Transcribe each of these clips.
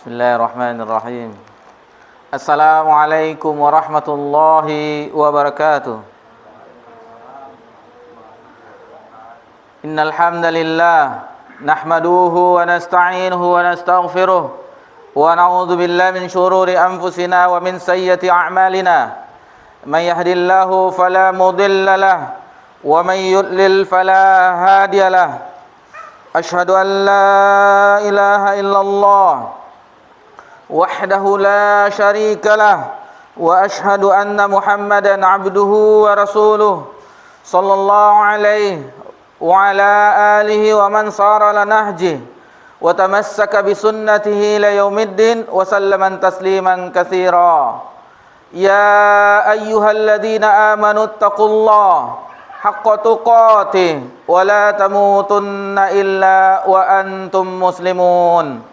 Bismillahirrahmanirrahim. Assalamualaikum warahmatullahi wabarakatuh. Innal hamdalillah nahmaduhu wa nasta'inuhu wa nastaghfiruh wa na'udzu billahi min shururi anfusina wa min sayyiati a'malina. Man yahdihillahu fala mudilla lahu wa man yudlil fala hadiya lahu. Asyhadu an la ilaha illallah wahdahu la syarika lah wa asyhadu anna Muhammadan abduhu wa rasuluh sallallahu alaihi wa ala alihi wa man sara ala nahjih wa tamassaka bi sunnatihi ila yaumiddin wa sallaman tasliman katsira. Ya ayyuhalladzina amanu taqullaha haqqa tuqatih wa la tamutunna illa wa antum muslimun.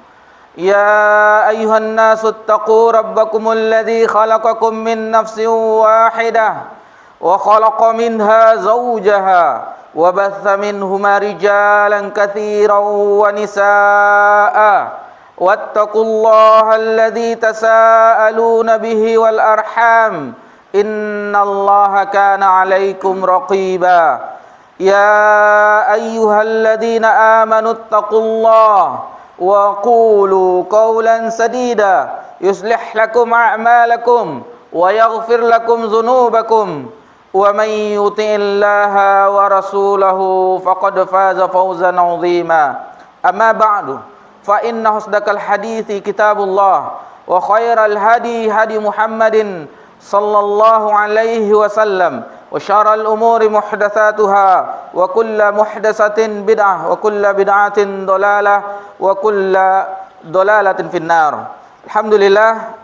Ya ayyuhan nasu attaqu rabbakumul ladzi khalaqakum min nafsin wahidah wa khalaqa minha zawjaha wa batha minhuma rijalan katsiran wa nisaa'a wattaqullaha alladzi tasaaluna bihi wal arham innallaha kana 'alaikum raqiba. Ya ayyuhalladzina amanu taqullaha wa qulu qawlan sadida yuslih lakum a'malakum wa yaghfir lakum dhunubakum wa man yuti'illaha wa rasulahu faqad faza fawzan 'azima. Amma ba'du, fa inna husdakal hadithi kitabullah wa khairal hadi hadi Muhammadin sallallahu alaihi wasallam wa syarrul umuri muhdatsatuha wa kullu muhdatsatin bid'ah wa kullu bid'atin dhalalah wa kullu dhalalatin finnar. Alhamdulillah,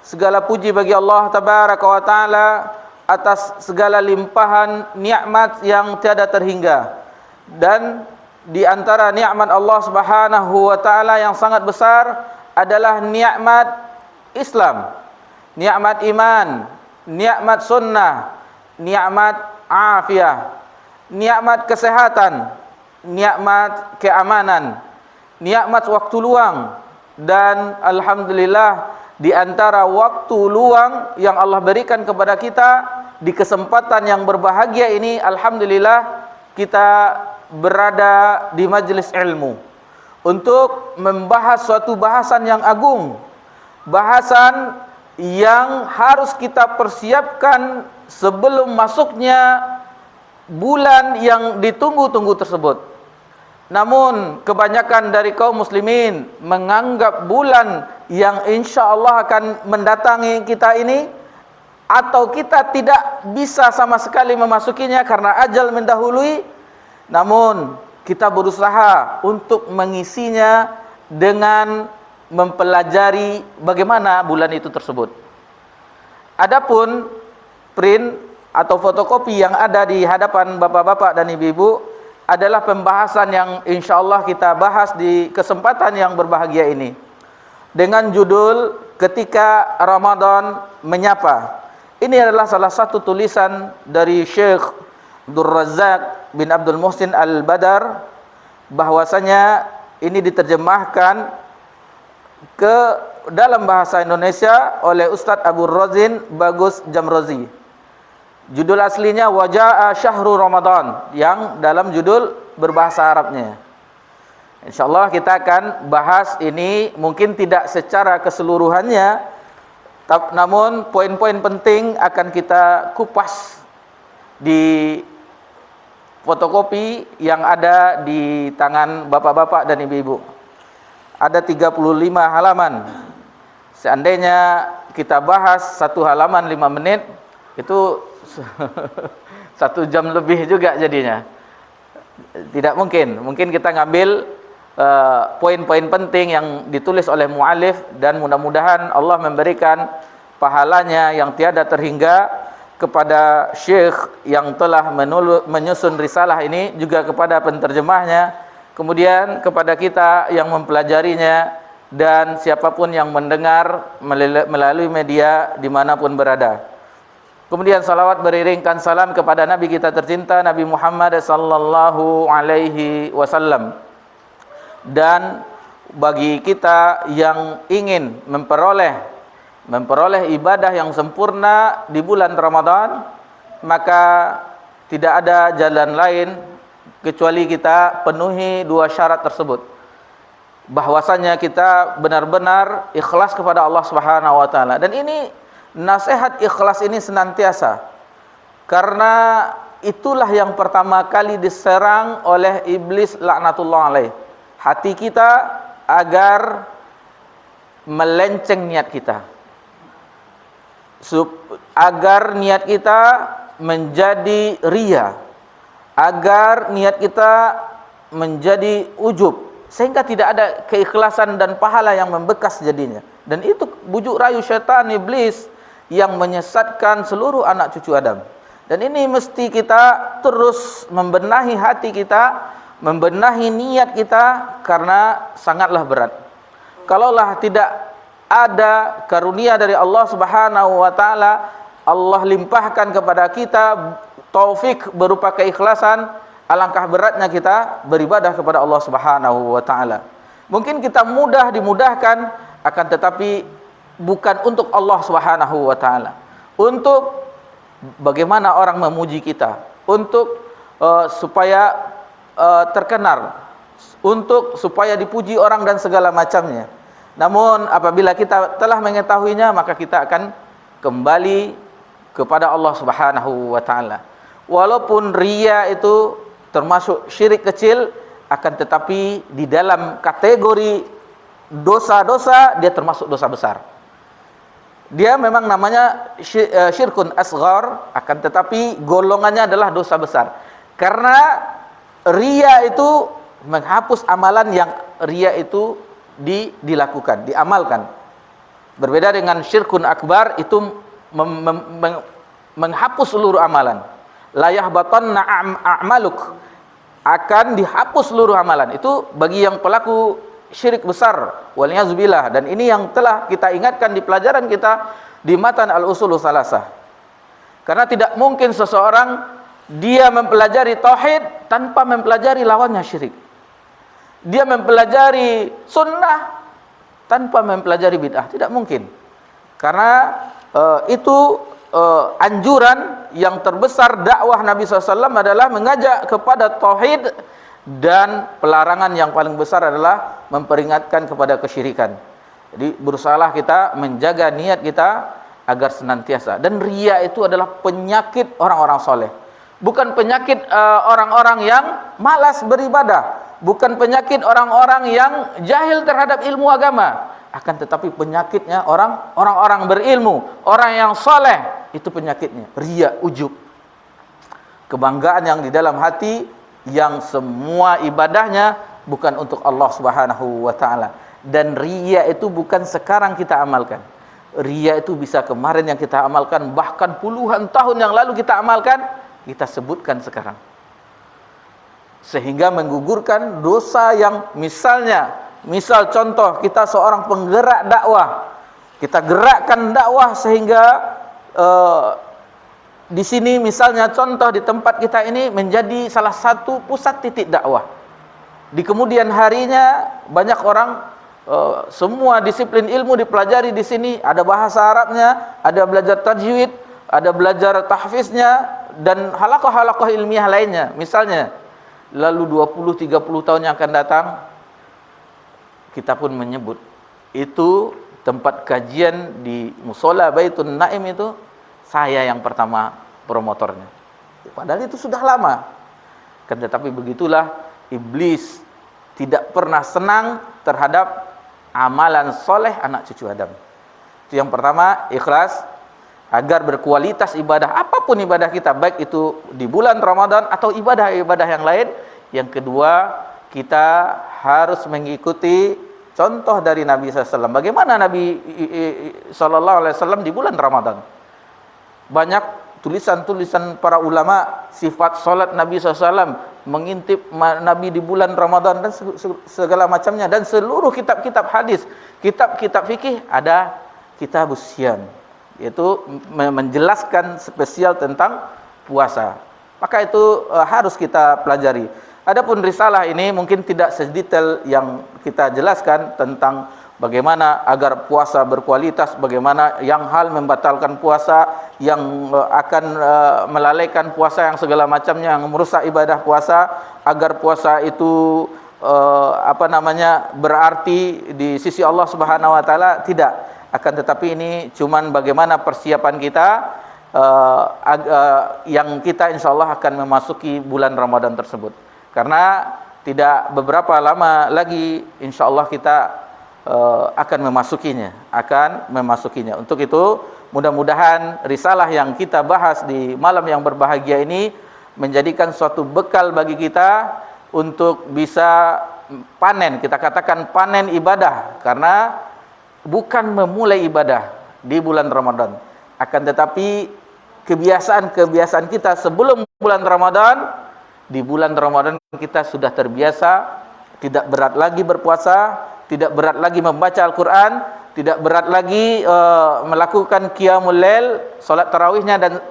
segala puji bagi Allah tabaraka wa taala atas segala limpahan nikmat yang tiada terhingga. Dan di antara nikmat Allah Subhanahu wa taala yang sangat besar adalah nikmat Islam, nikmat iman, nikmat sunnah, nikmat afiyah, nikmat kesehatan, nikmat keamanan, nikmat waktu luang. Dan alhamdulillah, di antara waktu luang yang Allah berikan kepada kita di kesempatan yang berbahagia ini, alhamdulillah kita berada di majelis ilmu untuk membahas suatu bahasan yang agung, bahasan yang harus kita persiapkan sebelum masuknya bulan yang ditunggu-tunggu tersebut. Namun kebanyakan dari kaum muslimin menganggap bulan yang insya Allah akan mendatangi kita ini, atau kita tidak bisa sama sekali memasukinya karena ajal mendahului, namun kita berusaha untuk mengisinya dengan mempelajari bagaimana bulan itu tersebut. Adapun print atau fotokopi yang ada di hadapan bapak-bapak dan ibu-ibu adalah pembahasan yang insyaallah kita bahas di kesempatan yang berbahagia ini dengan judul Ketika Ramadan Menyapa. Ini adalah salah satu tulisan dari Syekh Abdul Razak bin Abdul Muhsin Al-Badar, bahwasanya ini diterjemahkan ke dalam bahasa Indonesia oleh Ustadz Abu Rozin Bagus Jamrozi. Judul aslinya Waja'a Syahrul Ramadan, yang dalam judul berbahasa Arabnya. Insyaallah kita akan bahas ini, mungkin tidak secara keseluruhannya, namun poin-poin penting akan kita kupas di fotokopi yang ada di tangan bapak-bapak dan ibu-ibu. Ada 35 halaman. Seandainya kita bahas satu halaman 5 menit, itu 1 jam lebih juga jadinya. Tidak mungkin. Mungkin kita ngambil poin-poin penting yang ditulis oleh mu'alif, dan mudah-mudahan Allah memberikan pahalanya yang tiada terhingga kepada syekh yang telah menyusun risalah ini, juga kepada penterjemahnya, kemudian kepada kita yang mempelajarinya, dan siapapun yang mendengar melalui media dimanapun berada. Kemudian salawat beriringkan salam kepada Nabi kita tercinta, Nabi Muhammad sallallahu alaihi wasallam. Dan bagi kita yang ingin memperoleh ibadah yang sempurna di bulan Ramadan, maka tidak ada jalan lain kecuali kita penuhi dua syarat tersebut. Bahwasanya kita benar-benar ikhlas kepada Allah Subhanahu wa taala. Dan ini nasihat ikhlas ini senantiasa, karena itulah yang pertama kali diserang oleh iblis laknatullah alaih. Hati kita agar melenceng niat kita, agar niat kita menjadi riya, agar niat kita menjadi ujub, sehingga tidak ada keikhlasan dan pahala yang membekas jadinya. Dan itu bujuk rayu syaitan iblis yang menyesatkan seluruh anak cucu Adam. Dan ini mesti kita terus membenahi hati kita, membenahi niat kita, karena sangatlah berat. Kalaulah tidak ada karunia dari Allah Subhanahu wa taala, Allah limpahkan kepada kita taufik berupa keikhlasan, alangkah beratnya kita beribadah kepada Allah Subhanahu wa taala. Mungkin kita mudah dimudahkan, akan tetapi bukan untuk Allah Subhanahu wa taala. Untuk bagaimana orang memuji kita, untuk supaya terkenal, untuk supaya dipuji orang dan segala macamnya. Namun apabila kita telah mengetahuinya, maka kita akan kembali kepada Allah Subhanahu wa taala. Walaupun riya itu termasuk syirik kecil, akan tetapi di dalam kategori dosa-dosa dia termasuk dosa besar. Dia memang namanya syirkun asghar, akan tetapi golongannya adalah dosa besar. Karena riya itu menghapus amalan yang riya itu dilakukan, diamalkan. Berbeda dengan syirkun akbar, itu menghapus seluruh amalan. La yahbatanna a'maluk, akan dihapus seluruh amalan. Itu bagi yang pelaku syirik besar, waliyazbillah. Dan ini yang telah kita ingatkan di pelajaran kita di matan al-usulus salasah. Karena tidak mungkin seseorang dia mempelajari tauhid tanpa mempelajari lawannya syirik. Dia mempelajari sunnah tanpa mempelajari bid'ah, tidak mungkin. Karena itu anjuran yang terbesar dakwah Nabi SAW adalah mengajak kepada tauhid, dan pelarangan yang paling besar adalah memperingatkan kepada kesyirikan. Jadi berusahalah kita menjaga niat kita agar senantiasa. Dan riya itu adalah penyakit orang-orang soleh, bukan penyakit orang-orang yang malas beribadah, bukan penyakit orang-orang yang jahil terhadap ilmu agama, akan tetapi penyakitnya orang-orang berilmu, orang yang soleh. Itu penyakitnya riya, ujub, kebanggaan yang di dalam hati, yang semua ibadahnya bukan untuk Allah Subhanahu wa taala. Dan riya itu bukan sekarang kita amalkan. Riya itu bisa kemarin yang kita amalkan, bahkan puluhan tahun yang lalu kita amalkan, kita sebutkan sekarang. Sehingga menggugurkan dosa yang misal contoh, kita seorang penggerak dakwah, kita gerakkan dakwah sehingga di sini misalnya contoh di tempat kita ini menjadi salah satu pusat titik dakwah. Di kemudian harinya banyak orang, semua disiplin ilmu dipelajari di sini, ada bahasa Arabnya, ada belajar tajwid, ada belajar tahfiznya, dan halaqah-halaqah ilmiah lainnya. Misalnya, lalu 20-30 tahun yang akan datang, kita pun menyebut itu tempat kajian di Musola Baitun Naim itu saya yang pertama promotornya. Padahal itu sudah lama. Kan tetapi begitulah iblis tidak pernah senang terhadap amalan soleh anak cucu Adam. Itu yang pertama, ikhlas agar berkualitas ibadah, apapun ibadah kita, baik itu di bulan Ramadan atau ibadah-ibadah yang lain. Yang kedua, kita harus mengikuti contoh dari Nabi SAW. Bagaimana Nabi SAW di bulan Ramadan? Banyak tulisan-tulisan para ulama sifat salat Nabi SAW, mengintip Nabi di bulan Ramadan dan segala macamnya, dan seluruh kitab-kitab hadis, kitab-kitab fikih, ada kitabus syam, yaitu menjelaskan spesial tentang puasa. Maka itu harus kita pelajari. Adapun risalah ini mungkin tidak sedetail yang kita jelaskan tentang bagaimana agar puasa berkualitas, bagaimana yang hal membatalkan puasa, yang akan melalaikan puasa, yang segala macamnya yang merusak ibadah puasa, agar puasa itu berarti di sisi Allah Subhanahu wa taala, tidak. Akan tetapi ini cuman bagaimana persiapan kita yang kita insyaallah akan memasuki bulan Ramadan tersebut. Karena tidak beberapa lama lagi insyaallah kita akan memasukinya. Untuk itu mudah-mudahan risalah yang kita bahas di malam yang berbahagia ini menjadikan suatu bekal bagi kita untuk bisa panen, kita katakan panen ibadah, karena bukan memulai ibadah di bulan Ramadan, akan tetapi kebiasaan-kebiasaan kita sebelum bulan Ramadan, di bulan Ramadan kita sudah terbiasa, tidak berat lagi berpuasa, tidak berat lagi membaca Al-Quran, tidak berat lagi melakukan qiyamul lail, salat tarawihnya, dan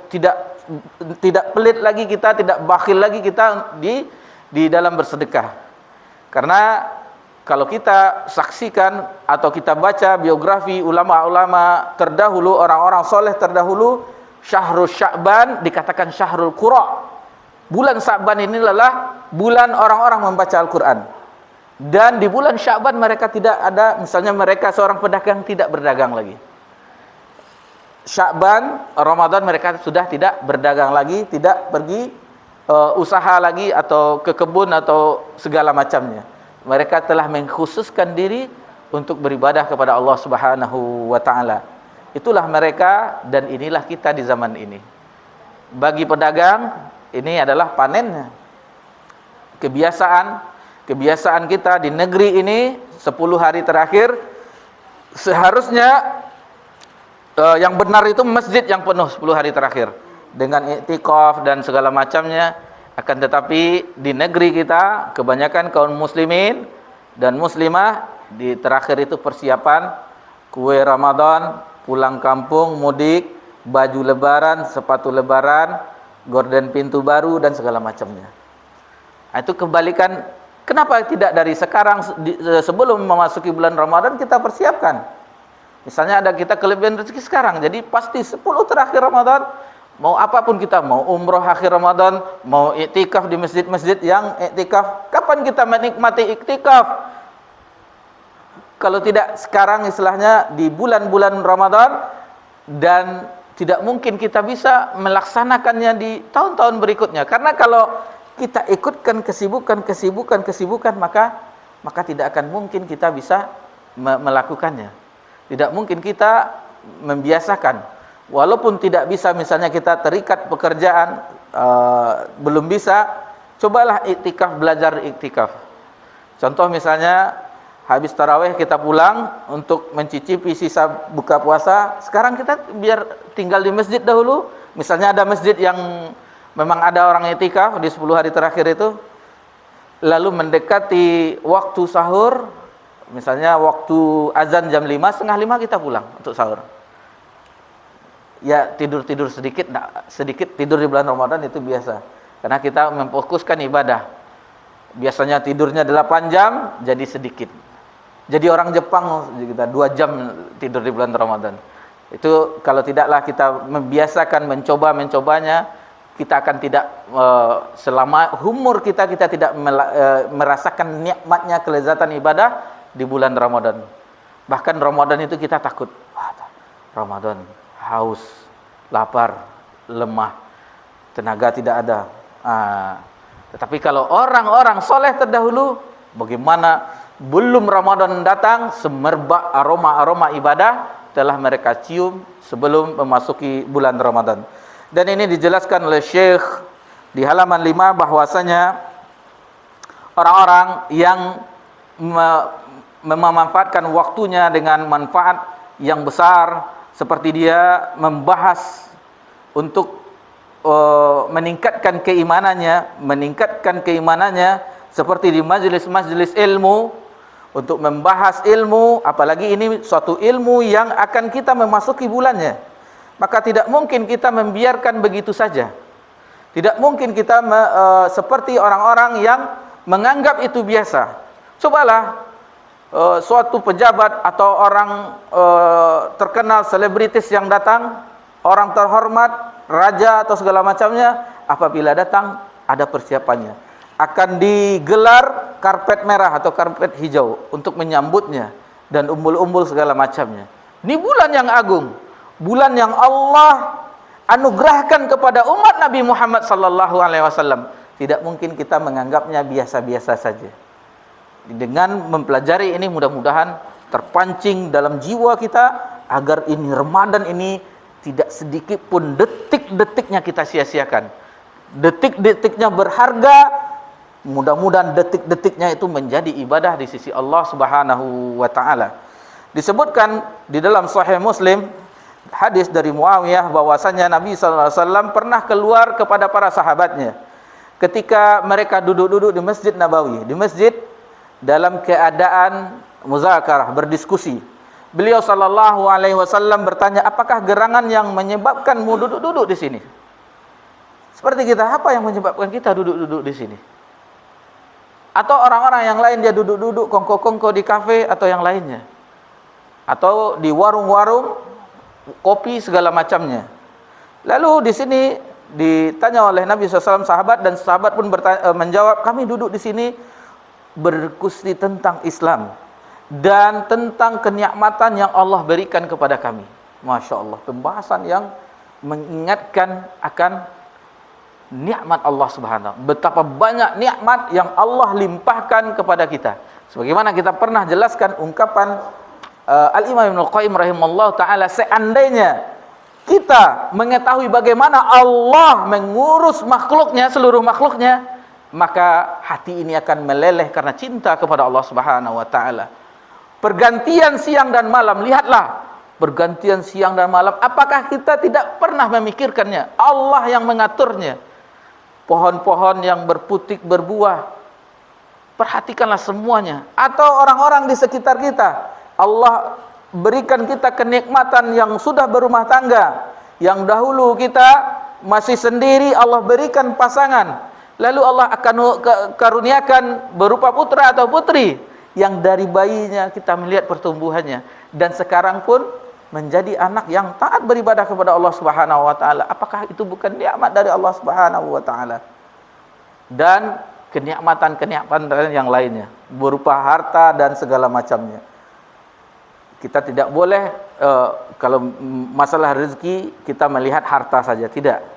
tidak pelit lagi kita, tidak bakhil lagi kita di dalam bersedekah. Karena kalau kita saksikan atau kita baca biografi ulama-ulama terdahulu, orang-orang soleh terdahulu, Syahrul Sya'ban dikatakan Syahrul Qura. Bulan Sya'ban ini adalah bulan orang-orang membaca Al-Quran. Dan di bulan Sya'ban mereka tidak ada, misalnya mereka seorang pedagang tidak berdagang lagi. Sya'ban, Ramadan mereka sudah tidak berdagang lagi, tidak pergi usaha lagi atau ke kebun atau segala macamnya. Mereka telah mengkhususkan diri untuk beribadah kepada Allah Subhanahu wa taala. Itulah mereka, dan inilah kita di zaman ini. Bagi pedagang ini adalah panennya. Kebiasaan kita di negeri ini 10 hari terakhir seharusnya yang benar itu masjid yang penuh 10 hari terakhir dengan iktikaf dan segala macamnya. Akan tetapi di negeri kita kebanyakan kaum muslimin dan muslimah di terakhir itu persiapan kue Ramadan, pulang kampung, mudik, baju lebaran, sepatu lebaran, gorden pintu baru dan segala macamnya. Itu kebalikan. Kenapa tidak dari sekarang sebelum memasuki bulan Ramadan kita persiapkan? Misalnya ada kita kelebihan rezeki sekarang, jadi pasti 10 terakhir Ramadan, mau apapun kita, mau umroh akhir Ramadan, mau iktikaf di masjid-masjid yang iktikaf. Kapan kita menikmati iktikaf? Kalau tidak sekarang, istilahnya di bulan-bulan Ramadan, dan tidak mungkin kita bisa melaksanakannya di tahun-tahun berikutnya. Karena kalau kita ikutkan kesibukan, maka tidak akan mungkin kita bisa melakukannya. Tidak mungkin kita membiasakan. Walaupun tidak bisa, misalnya kita terikat pekerjaan, belum bisa, cobalah iktikaf, belajar iktikaf. Contoh misalnya habis tarawih kita pulang untuk mencicipi sisa buka puasa. Sekarang kita biar tinggal di masjid dahulu. Misalnya ada masjid yang memang ada orang iktikaf di 10 hari terakhir itu, lalu mendekati waktu sahur, misalnya waktu azan jam 5, setengah 5 kita pulang untuk sahur. Ya tidur-tidur sedikit tidur di bulan Ramadan itu biasa. Karena kita memfokuskan ibadah. Biasanya tidurnya 8 jam, jadi sedikit. Jadi orang Jepang kita 2 jam tidur di bulan Ramadan. Itu kalau tidaklah kita membiasakan mencobanya, kita akan tidak selama umur kita tidak merasakan nikmatnya kelezatan ibadah di bulan Ramadan. Bahkan Ramadan itu kita takut. Ramadan, haus, lapar, lemah, tenaga tidak ada. Tetapi kalau orang-orang soleh terdahulu, bagaimana belum Ramadan datang, semerbak aroma-aroma ibadah telah mereka cium sebelum memasuki bulan Ramadan. Dan ini dijelaskan oleh Syekh di halaman 5 bahwasanya orang-orang yang memanfaatkan waktunya dengan manfaat yang besar, seperti dia membahas untuk meningkatkan keimanannya seperti di majelis-majelis ilmu, untuk membahas ilmu, apalagi ini suatu ilmu yang akan kita memasuki bulannya. Maka tidak mungkin kita membiarkan begitu saja. Tidak mungkin kita seperti orang-orang yang menganggap itu biasa. Cobalah suatu pejabat atau orang terkenal, selebritis yang datang, orang terhormat, raja atau segala macamnya, apabila datang ada persiapannya. Akan digelar karpet merah atau karpet hijau untuk menyambutnya dan umbul-umbul segala macamnya. Ini bulan yang agung, bulan yang Allah anugerahkan kepada umat Nabi Muhammad sallallahu alaihi wasallam. Tidak mungkin kita menganggapnya biasa-biasa saja. Dengan mempelajari ini, mudah-mudahan terpancing dalam jiwa kita agar ini Ramadan ini tidak sedikit pun detik-detiknya kita sia-siakan. Detik-detiknya berharga. Mudah-mudahan detik-detiknya itu menjadi ibadah di sisi Allah Subhanahu wa taala. Disebutkan di dalam Sahih Muslim hadis dari Muawiyah bahwasanya Nabi sallallahu alaihi wasallam pernah keluar kepada para sahabatnya ketika mereka duduk-duduk di Masjid Nabawi, di masjid dalam keadaan muzakarah, berdiskusi. Beliau sallallahu alaihi wasallam bertanya, "Apakah gerangan yang menyebabkanmu duduk-duduk di sini?" Seperti kita, apa yang menyebabkan kita duduk-duduk di sini? Atau orang-orang yang lain dia duduk-duduk kongko-kongko di kafe atau yang lainnya. Atau di warung-warung kopi segala macamnya. Lalu di sini ditanya oleh Nabi SAW, sahabat, dan sahabat pun menjawab, "Kami duduk di sini berdiskusi tentang Islam dan tentang kenikmatan yang Allah berikan kepada kami." Masya Allah, pembahasan yang mengingatkan akan nikmat Allah Subhanahu. Betapa banyak nikmat yang Allah limpahkan kepada kita. Sebagaimana kita pernah jelaskan ungkapan Al-Imam Ibnu Qayyim rahimahullah ta'ala, seandainya kita mengetahui bagaimana Allah mengurus makhluknya, seluruh makhluknya, maka hati ini akan meleleh karena cinta kepada Allah Subhanahu wa ta'ala. Pergantian siang dan malam, lihatlah, pergantian siang dan malam, apakah kita tidak pernah memikirkannya? Allah yang mengaturnya. Pohon-pohon yang berputik berbuah, perhatikanlah semuanya. Atau orang-orang di sekitar kita, Allah berikan kita kenikmatan yang sudah berumah tangga. Yang dahulu kita masih sendiri, Allah berikan pasangan. Lalu Allah akan karuniakan berupa putra atau putri, yang dari bayinya kita melihat pertumbuhannya, dan sekarang pun menjadi anak yang taat beribadah kepada Allah Subhanahu wa taala. Apakah itu bukan nikmat dari Allah Subhanahu wa taala? Dan kenikmatan-kenikmatan yang lainnya berupa harta dan segala macamnya. Kita tidak boleh kalau masalah rezeki kita melihat harta saja, tidak.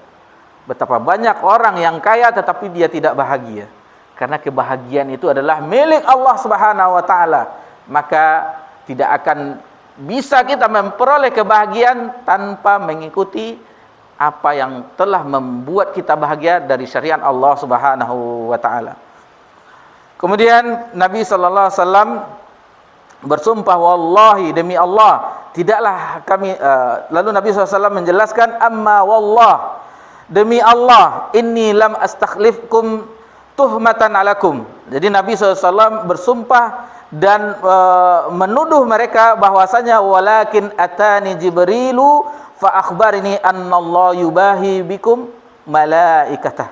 Betapa banyak orang yang kaya tetapi dia tidak bahagia. Karena kebahagiaan itu adalah milik Allah Subhanahu wa taala. Maka tidak akan bisa kita memperoleh kebahagiaan tanpa mengikuti apa yang telah membuat kita bahagia dari syariat Allah Subhanahu wa taala. Kemudian Nabi sallallahu alaihi wasallam bersumpah, "Wallahi, demi Allah, tidaklah kami," lalu Nabi SAW menjelaskan, "Amma wallah, demi Allah, inni lam astakhlifkum tuhmatan alakum." Jadi Nabi SAW bersumpah dan menuduh mereka bahwasanya, "Walakin atani Jibrilu fa akhbarini annallaha yubahi bikum malaikatah."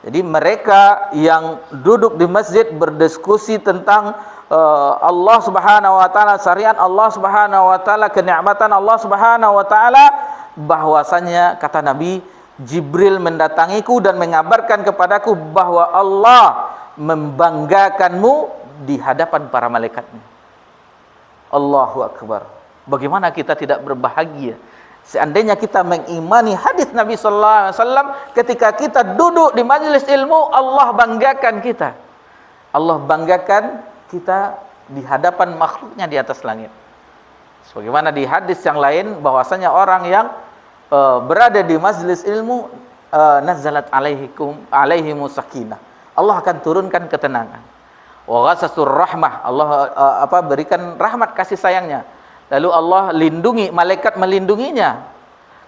Jadi mereka yang duduk di masjid berdiskusi tentang Allah Subhanahu wa taala, syariat Allah Subhanahu wa taala, kenikmatan Allah Subhanahu wa taala, bahwasanya kata Nabi, Jibril mendatangiku dan mengabarkan kepadaku bahwa Allah membanggakanmu di hadapan para malaikatnya. Allahu akbar. Bagaimana kita tidak berbahagia seandainya kita mengimani hadis Nabi sallallahu alaihi wasallam, ketika kita duduk di majelis ilmu, Allah banggakan kita. Allah banggakan kita di hadapan makhluknya di atas langit. Sebagaimana di hadis yang lain bahwasanya orang yang berada di majelis ilmu, nazalat alaihimus sakinah. Allah akan turunkan ketenangan. Wa ghasasur rahmah, Allah berikan rahmat kasih sayangnya. Lalu Allah lindungi, malaikat melindunginya.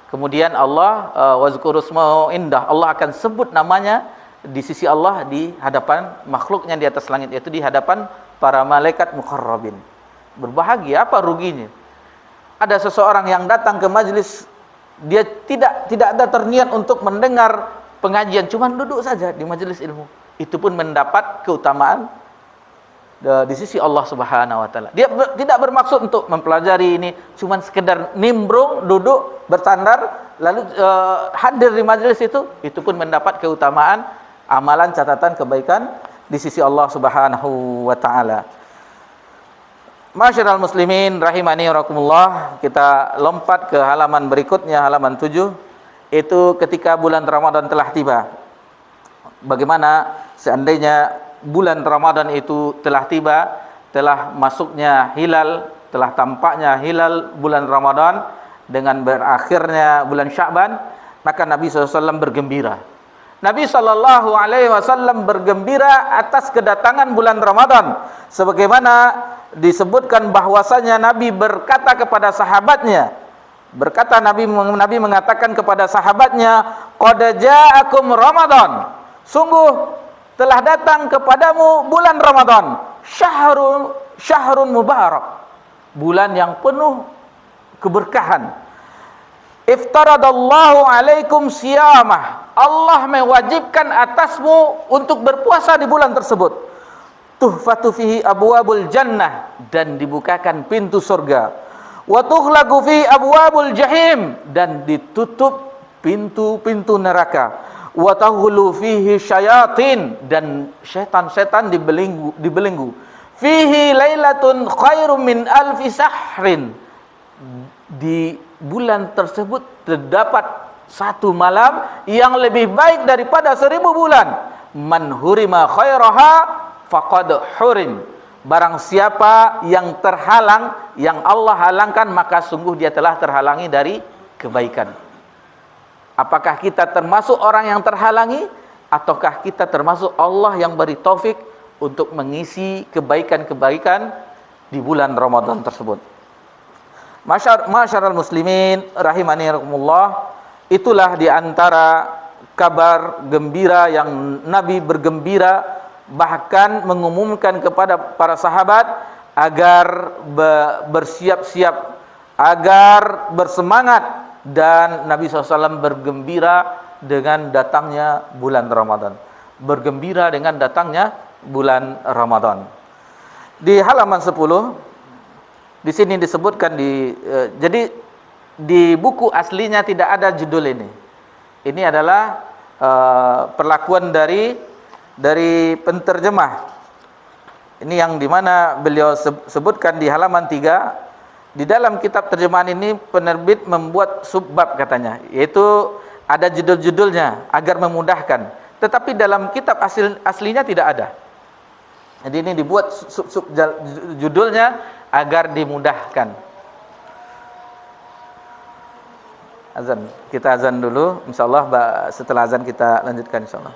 Kemudian Allah wazkurusmahu indah, Allah akan sebut namanya di sisi Allah di hadapan makhluknya di atas langit, yaitu di hadapan para malaikat muqarrabin. Berbahagia, apa ruginya? Ada seseorang yang datang ke majelis, dia tidak ada terniat untuk mendengar pengajian, cuma duduk saja di majelis ilmu. itu pun mendapat keutamaan di sisi Allah Subhanahu wa taala. Dia tidak bermaksud untuk mempelajari ini, cuman sekedar nimbrung, duduk, bersandar, lalu hadir di majelis itu pun mendapat keutamaan amalan catatan kebaikan di sisi Allah Subhanahu wa taala. Masyiral muslimin rahimani wa rahimakumullah, kita lompat ke halaman berikutnya, halaman 7. Itu ketika bulan Ramadan telah tiba. Bagaimana seandainya bulan Ramadan itu telah tiba, telah masuknya hilal, telah tampaknya hilal bulan Ramadan dengan berakhirnya bulan Sya'ban, maka Nabi SAW bergembira. Nabi SAW bergembira atas kedatangan bulan Ramadan, sebagaimana disebutkan bahwasanya Nabi berkata kepada sahabatnya, Nabi mengatakan kepada sahabatnya, qad ja'akum Ramadan, sungguh telah datang kepadamu bulan Ramadan, syahrun mubarak, bulan yang penuh keberkahan. Iftaradallahu alaikum siyamah, Allah mewajibkan atasmu untuk berpuasa di bulan tersebut. Tuhfatu fihi abwabul jannah, dan dibukakan pintu surga. Wa tughlaqu fihi abwabul jahim, dan ditutup pintu-pintu neraka. Wa tahulu fihi syayatin, dan setan-setan dibelenggu. Fihi lailatun khairum min alfi sahrin, di bulan tersebut terdapat satu malam yang lebih baik daripada 1000 bulan. Man hurima khairaha faqad hurim, barang siapa yang terhalang, yang Allah halangkan, maka sungguh dia telah terhalangi dari kebaikan. Apakah kita termasuk orang yang terhalangi, ataukah kita termasuk Allah yang beri taufik untuk mengisi kebaikan-kebaikan di bulan Ramadan tersebut? Masyarul muslimin rahimani rahimakumullah, itulah di antara kabar gembira yang Nabi bergembira, bahkan mengumumkan kepada para sahabat agar bersiap-siap, agar bersemangat, dan Nabi SAW bergembira dengan datangnya bulan Ramadan. Bergembira dengan datangnya bulan Ramadan. Di halaman 10 di sini disebutkan jadi di buku aslinya tidak ada judul ini. Ini adalah perlakuan dari penterjemah. Ini yang dimana beliau sebutkan di halaman 3. Di dalam kitab terjemahan ini penerbit membuat subbab katanya, yaitu ada judul-judulnya agar memudahkan. Tetapi dalam kitab aslinya tidak ada. Jadi ini dibuat judulnya agar dimudahkan. Azan, kita azan dulu, insyaallah setelah azan kita lanjutkan insyaallah.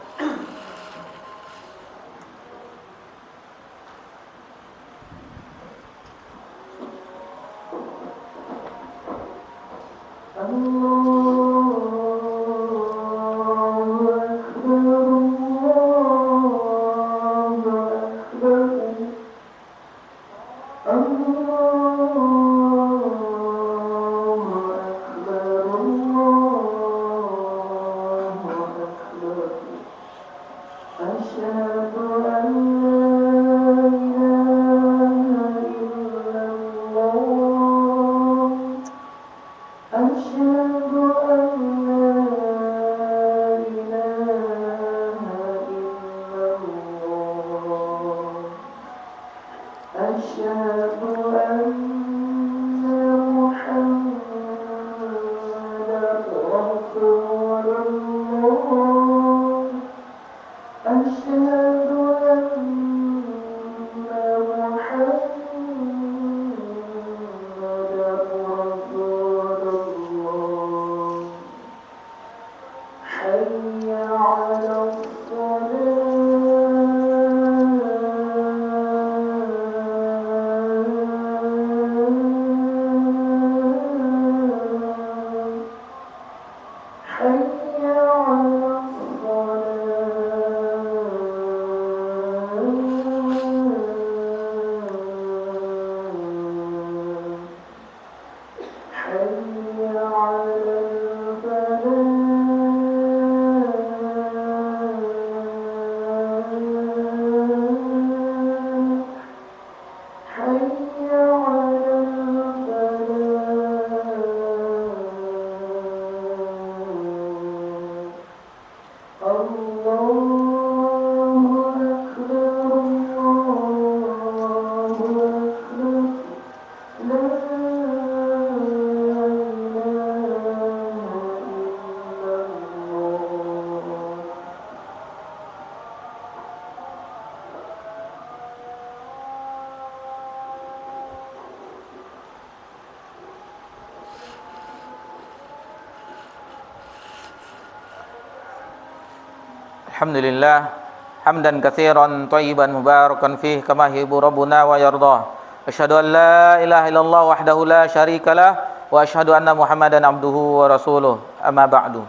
Alhamdulillah hamdan katsiran thayyiban mubarakan fih kama yuhibbu rabbuna wa yardah. Asyhadu an la ilaha illallah wahdahu la syarikalah wa asyhadu anna Muhammadan abduhu wa rasuluh. Amma ba'du.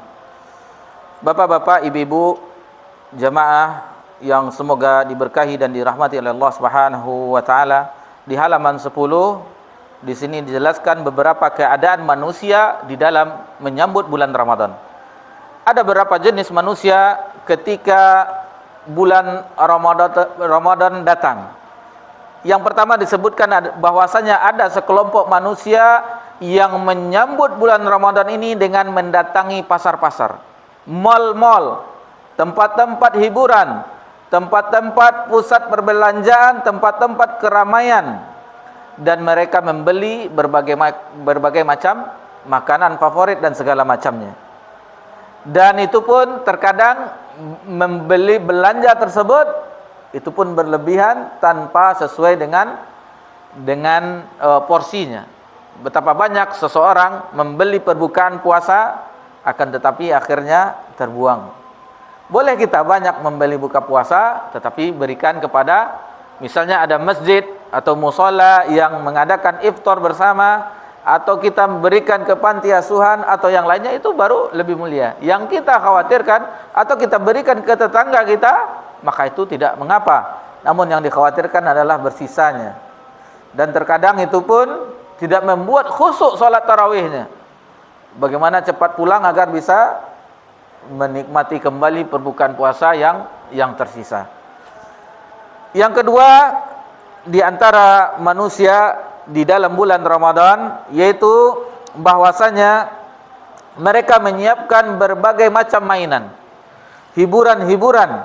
Bapak-bapak, ibu-ibu, jamaah yang semoga diberkahi dan dirahmati oleh Allah Subhanahu wa taala, di halaman 10 di sini dijelaskan beberapa keadaan manusia di dalam menyambut bulan Ramadan. Ada beberapa jenis manusia ketika bulan Ramadan datang. Yang pertama disebutkan bahwasanya ada sekelompok manusia yang menyambut bulan Ramadan ini dengan mendatangi pasar-pasar, mal-mal, tempat-tempat hiburan, tempat-tempat pusat perbelanjaan, tempat-tempat keramaian, dan mereka membeli berbagai macam makanan favorit dan segala macamnya. Dan itu pun terkadang membeli belanja tersebut itu pun berlebihan tanpa sesuai dengan porsinya. Betapa banyak seseorang membeli perbukaan puasa akan tetapi akhirnya terbuang. Boleh kita banyak membeli buka puasa tetapi berikan kepada, misalnya ada masjid atau mushola yang mengadakan iftar bersama, atau kita berikan ke panti asuhan atau yang lainnya, itu baru lebih mulia. Yang kita khawatirkan atau kita berikan ke tetangga kita, maka itu tidak mengapa. Namun yang dikhawatirkan adalah bersisanya. Dan terkadang itu pun tidak membuat khusyuk salat tarawihnya. Bagaimana cepat pulang agar bisa menikmati kembali perbukaan puasa yang tersisa. Yang kedua, di antara manusia di dalam bulan Ramadan, yaitu bahwasanya mereka menyiapkan berbagai macam mainan, hiburan-hiburan,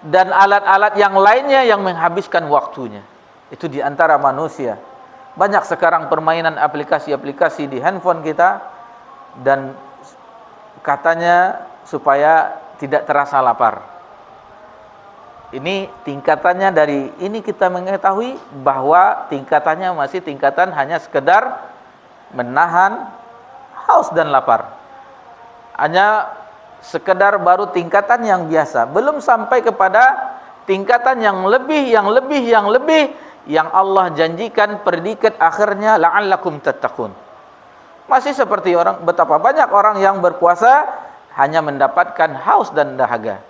dan alat-alat yang lainnya yang menghabiskan waktunya. Itu di antara manusia. Banyak sekarang permainan aplikasi-aplikasi di handphone kita, dan katanya supaya tidak terasa lapar. Ini tingkatannya, dari ini kita mengetahui bahwa tingkatannya masih tingkatan hanya sekedar menahan haus dan lapar. Hanya sekedar baru tingkatan yang biasa, belum sampai kepada tingkatan yang lebih yang Allah janjikan predikat akhirnya la'allakum tattaqun. Masih seperti betapa banyak orang yang berpuasa hanya mendapatkan haus dan dahaga.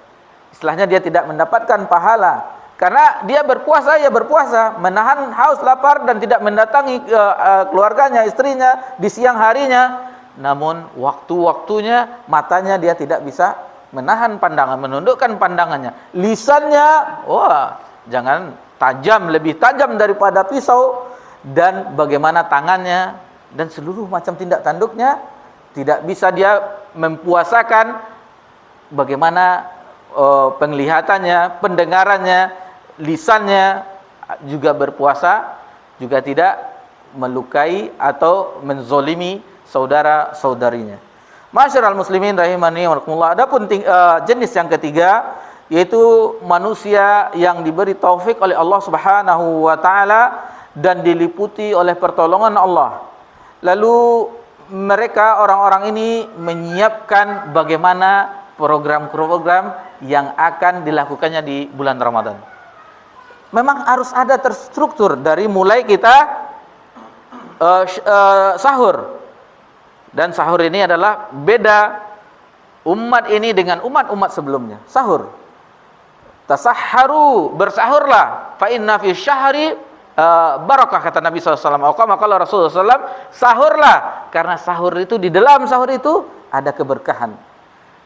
Istilahnya dia tidak mendapatkan pahala karena dia berpuasa, menahan haus lapar dan tidak mendatangi keluarganya, istrinya di siang harinya. Namun waktu-waktunya matanya dia tidak bisa menahan pandangan, menundukkan pandangannya. Lisannya, jangan tajam, lebih tajam daripada pisau. Dan bagaimana tangannya dan seluruh macam tindak tanduknya, tidak bisa dia mempuasakan. Bagaimana penglihatannya, pendengarannya, lisannya juga berpuasa, juga tidak melukai atau menzolimi saudara-saudarinya. Ma'asyiral muslimin rahimani wa rahimakumullah. Adapun jenis yang ketiga, yaitu manusia yang diberi taufik oleh Allah Subhanahu wa taala dan diliputi oleh pertolongan Allah. Lalu mereka, orang-orang ini menyiapkan bagaimana program-program yang akan dilakukannya di bulan Ramadan. Memang harus ada terstruktur dari mulai kita sahur. Dan sahur ini adalah beda umat ini dengan umat-umat sebelumnya. Sahur. Tasahharu, bersahurlah. Fa inna fi syahri barakah, kata Nabi SAW. Kalau Rasulullah SAW, sahurlah. Karena sahur itu, di dalam sahur itu ada keberkahan.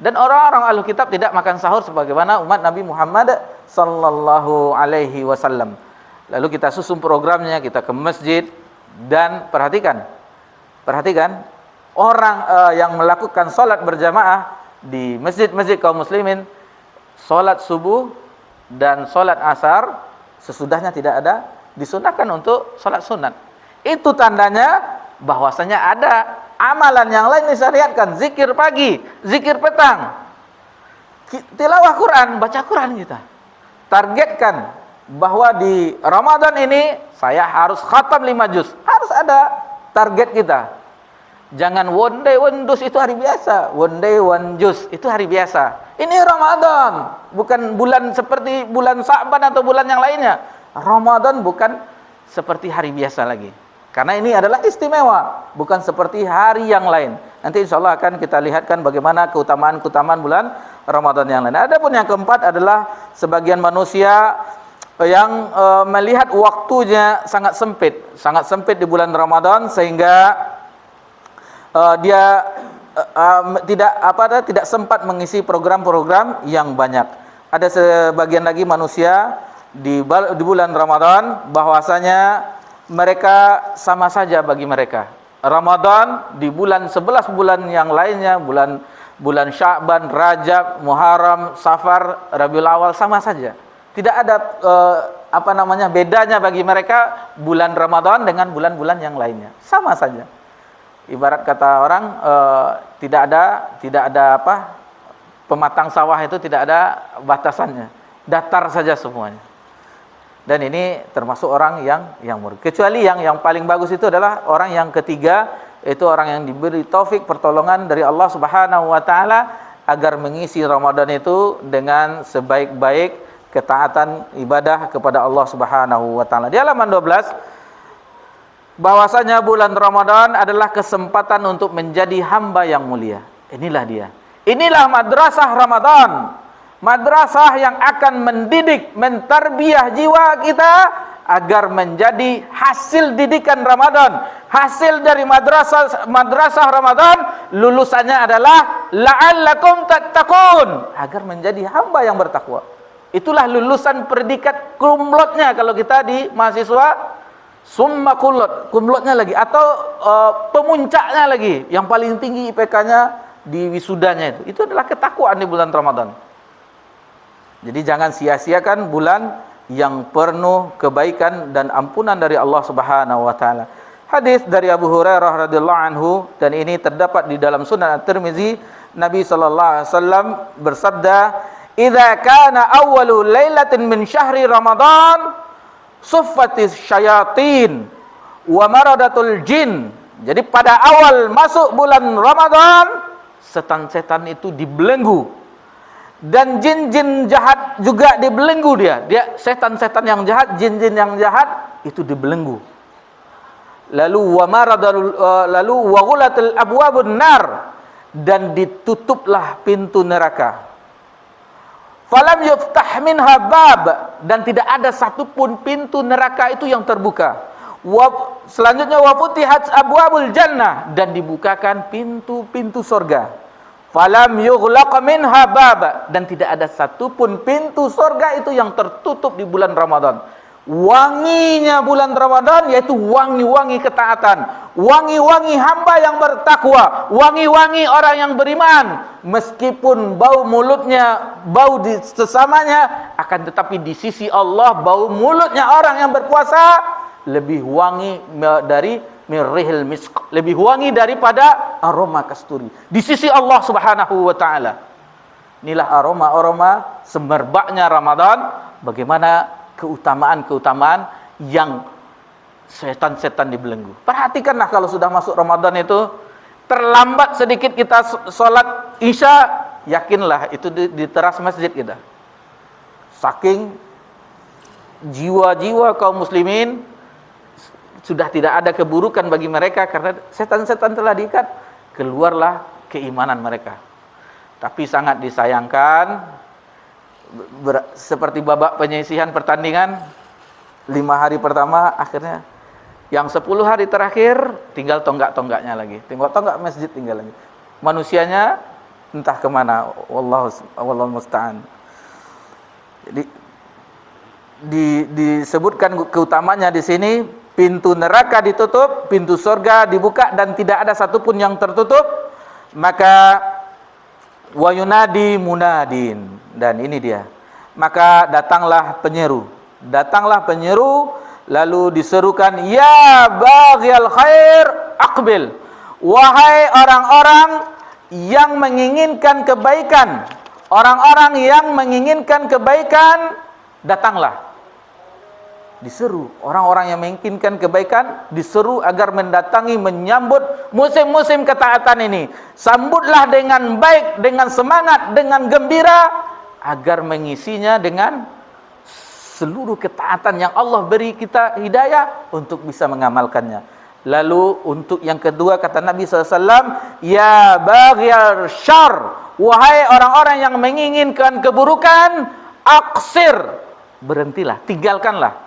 Dan orang-orang ahli kitab tidak makan sahur sebagaimana umat Nabi Muhammad sallallahu alaihi wasallam. Lalu kita susun programnya, kita ke masjid, dan perhatikan orang yang melakukan salat berjamaah di masjid-masjid kaum muslimin, salat subuh dan salat asar sesudahnya tidak ada, disunahkan untuk salat sunat. Itu tandanya bahwasanya ada amalan yang lain disyariatkan, zikir pagi, zikir petang, tilawah Quran, baca Quran kita. Targetkan bahwa di Ramadan ini saya harus khatam 5 juz. Harus ada target kita. Jangan one day one juz itu hari biasa, one day one juz itu hari biasa. Ini Ramadan, bukan bulan seperti bulan Sa'ban atau bulan yang lainnya. Ramadan bukan seperti hari biasa lagi. Karena ini adalah istimewa, bukan seperti hari yang lain. Nanti insya Allah akan kita lihatkan bagaimana keutamaan-keutamaan bulan Ramadan yang lain. Adapun yang keempat adalah sebagian manusia yang melihat waktunya sangat sempit di bulan Ramadan, sehingga dia tidak sempat mengisi program-program yang banyak. Ada sebagian lagi manusia di bulan Ramadan bahwasanya mereka sama saja bagi mereka. Ramadan di bulan 11 bulan yang lainnya, bulan Sya'ban, Rajab, Muharram, Safar, Rabiul Awal sama saja. Tidak ada bedanya bagi mereka bulan Ramadan dengan bulan-bulan yang lainnya. Sama saja. Ibarat kata orang tidak ada pematang sawah itu tidak ada batasannya. Datar saja semuanya. Dan ini termasuk orang yang murid. Kecuali yang paling bagus itu adalah orang yang ketiga, itu orang yang diberi taufik pertolongan dari Allah Subhanahu wa taala agar mengisi Ramadan itu dengan sebaik-baik ketaatan ibadah kepada Allah Subhanahu wa taala. Di halaman 12 bahwasanya bulan Ramadan adalah kesempatan untuk menjadi hamba yang mulia. Inilah dia. Inilah madrasah Ramadan. Madrasah yang akan mendidik, mentarbiyah jiwa kita agar menjadi hasil didikan Ramadan. Hasil dari madrasah Ramadan, lulusannya adalah la'allakum tattaqun, agar menjadi hamba yang bertakwa. Itulah lulusan predikat kumlotnya kalau kita di mahasiswa, summa kumlotnya lagi, atau pemuncaknya lagi, yang paling tinggi IPK-nya di wisudanya itu. Itu adalah ketakwaan di bulan Ramadan. Jadi jangan sia-siakan bulan yang penuh kebaikan dan ampunan dari Allah Subhanahu wa taala. Hadis dari Abu Hurairah radhiyallahu anhu, dan ini terdapat di dalam Sunan At-Tirmizi, Nabi sallallahu alaihi wasallam bersabda, "Idza kana awwalu lailatin min syahri Ramadan, suffatis syayatin wa maradatul jin." Jadi pada awal masuk bulan Ramadan, setan-setan itu dibelenggu. Dan jin-jin jahat juga dibelenggu dia. Setan-setan yang jahat, jin-jin yang jahat itu dibelenggu. Lalu wa ghulatil abwabun nar, dan ditutuplah pintu neraka. Falam yuftah minha bab, dan tidak ada satupun pintu neraka itu yang terbuka. Selanjutnya wa futihat abwabul jannah, dan dibukakan pintu-pintu surga. Falam yughlaq minha bab, dan tidak ada satupun pintu surga itu yang tertutup di bulan Ramadan. Wanginya bulan Ramadan yaitu wangi-wangi ketaatan, wangi-wangi hamba yang bertakwa, wangi-wangi orang yang beriman. Meskipun bau mulutnya bau di sesamanya, akan tetapi di sisi Allah bau mulutnya orang yang berpuasa lebih wangi dari mirrihil misk, lebih wangi daripada aroma kasturi di sisi Allah Subhanahu wa taala. Inilah aroma-aroma semerbaknya Ramadan, bagaimana keutamaan-keutamaan yang setan-setan dibelenggu. Perhatikanlah kalau sudah masuk Ramadan itu, terlambat sedikit kita sholat Isya, yakinlah itu di teras masjid kita. Saking jiwa-jiwa kaum muslimin sudah tidak ada keburukan bagi mereka karena setan-setan telah diikat, keluarlah keimanan mereka. Tapi sangat disayangkan, seperti babak penyisihan pertandingan, 5 hari pertama, akhirnya yang 10 hari terakhir tinggal tonggak-tonggaknya lagi, tonggak masjid tinggal lagi, manusianya entah kemana. Wallahu musta'an. Jadi disebutkan keutamanya di sini. Pintu neraka ditutup, pintu surga dibuka, dan tidak ada satupun yang tertutup. Maka wa yunadi munadin, dan ini dia, maka datanglah penyeru, lalu diserukan, ya baghiyal khair aqbil, wahai orang-orang yang menginginkan kebaikan, orang-orang yang menginginkan kebaikan, datanglah. Diseru orang-orang yang menginginkan kebaikan, diseru agar mendatangi, menyambut musim-musim ketaatan ini. Sambutlah dengan baik, dengan semangat, dengan gembira, agar mengisinya dengan seluruh ketaatan yang Allah beri kita hidayah untuk bisa mengamalkannya. Lalu untuk yang kedua kata Nabi SAW, ya baghiyal syarr, wahai orang-orang yang menginginkan keburukan, aksir, berhentilah, tinggalkanlah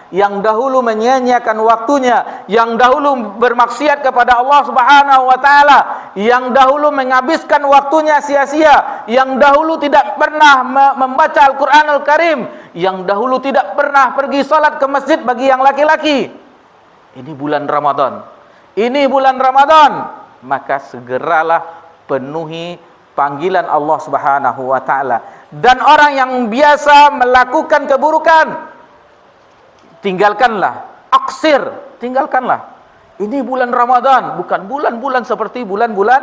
yang dahulu menyia-nyiakan waktunya, yang dahulu bermaksiat kepada Allah Subhanahu wa taala, yang dahulu menghabiskan waktunya sia-sia, yang dahulu tidak pernah membaca Al-Qur'anul Karim, yang dahulu tidak pernah pergi salat ke masjid bagi yang laki-laki. Ini bulan Ramadan. Maka segeralah penuhi panggilan Allah Subhanahu wa taala. Dan orang yang biasa melakukan keburukan, tinggalkanlah, tinggalkanlah. Ini bulan Ramadan, bukan bulan-bulan seperti bulan-bulan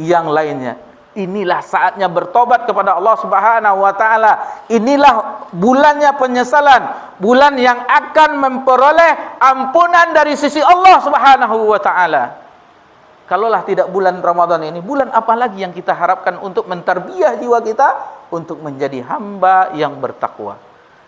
yang lainnya. Inilah saatnya bertobat kepada Allah Subhanahu wa taala. Inilah bulannya penyesalan, bulan yang akan memperoleh ampunan dari sisi Allah Subhanahu wa taala. Kalaulah tidak bulan Ramadan ini, bulan apa lagi yang kita harapkan untuk mentarbiyah jiwa kita untuk menjadi hamba yang bertakwa?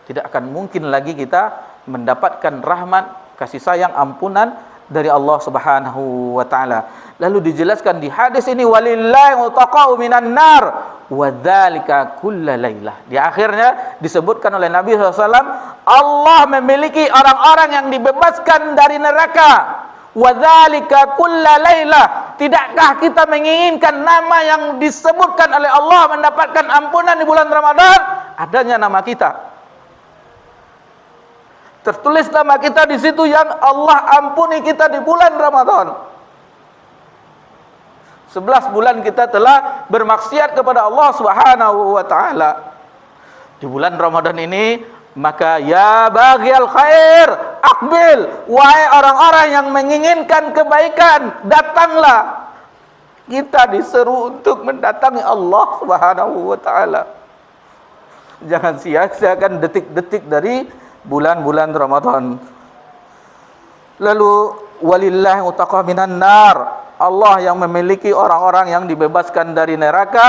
Tidak akan mungkin lagi kita mendapatkan rahmat, kasih sayang, ampunan dari Allah Subhanahu wa taala. Lalu dijelaskan di hadis ini, walillahi utaqa'u minan nar wa dzalika kullalailah. Di akhirnya disebutkan oleh Nabi SAW, Allah memiliki orang-orang yang dibebaskan dari neraka. Wa dzalika kullalailah. Tidakkah kita menginginkan nama yang disebutkan oleh Allah mendapatkan ampunan di bulan Ramadan? Adanya nama kita. Tertulis nama kita di situ yang Allah ampuni kita di bulan Ramadan. 11 bulan kita telah bermaksiat kepada Allah Subhanahu wa taala. Di bulan Ramadan ini, maka ya baghiyal khair, aqbil, wahai orang-orang yang menginginkan kebaikan, datanglah. Kita diseru untuk mendatangi Allah Subhanahu wa taala. Jangan sia-siakan detik-detik dari bulan-bulan Ramadan. Lalu walillahi utaqaa minan nar, Allah yang memiliki orang-orang yang dibebaskan dari neraka,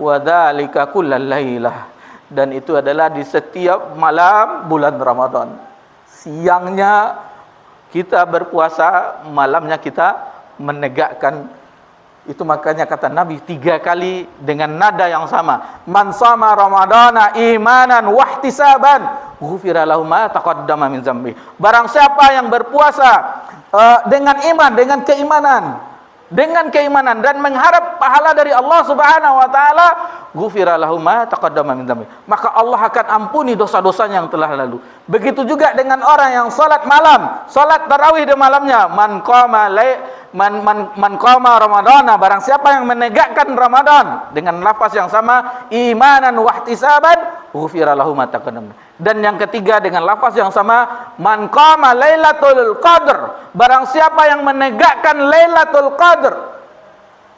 wa dzalika kullalailah, dan itu adalah di setiap malam bulan Ramadan. Siangnya kita berpuasa, malamnya kita menegakkan. Itu makanya kata Nabi 3 kali dengan nada yang sama, man shama ramadana imanan wahtisaban ghufira lahu ma taqaddama min dzambi. Barang siapa yang berpuasa dengan iman, dengan keimanan dan mengharap pahala dari Allah Subhanahu wa taala, ghufira lahu ma taqaddama min dzambi, maka Allah akan ampuni dosa-dosanya yang telah lalu. Begitu juga dengan orang yang salat malam, salat tarawih di malamnya, man qama ramadana, barang siapa yang menegakkan Ramadan dengan lafaz yang sama, imanan wahtisaban ghufira lahu ma taqaddama. Dan yang ketiga dengan lafaz yang sama, man qama lailatul qadr, barang siapa yang menegakkan lailatul qadr,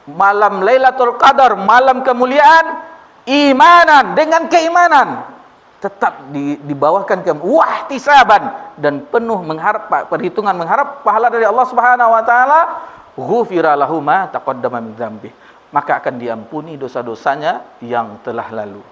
malam lailatul qadar, malam kemuliaan, imanan, dengan keimanan, tetap dibawahkan ke wahtisaban, dan penuh mengharap, perhitungan mengharap pahala dari Allah Subhanahu wa taala, ghufira lahu ma taqaddama min dzambi, maka akan diampuni dosa-dosanya yang telah lalu.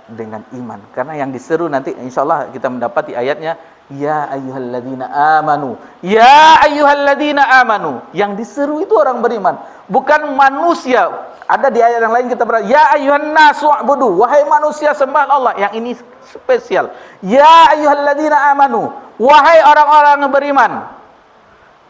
Dengan iman, karena yang diseru nanti insyaallah kita mendapati ayatnya, ya ayyuhalladzina amanu, ya ayyuhalladzina amanu. Yang diseru itu orang beriman, bukan manusia. Ada di ayat yang lain kita berkata, ya ayyuhan nasu ubudu, wahai manusia sembah Allah. Yang ini spesial, ya ayyuhalladzina amanu, wahai orang-orang yang beriman.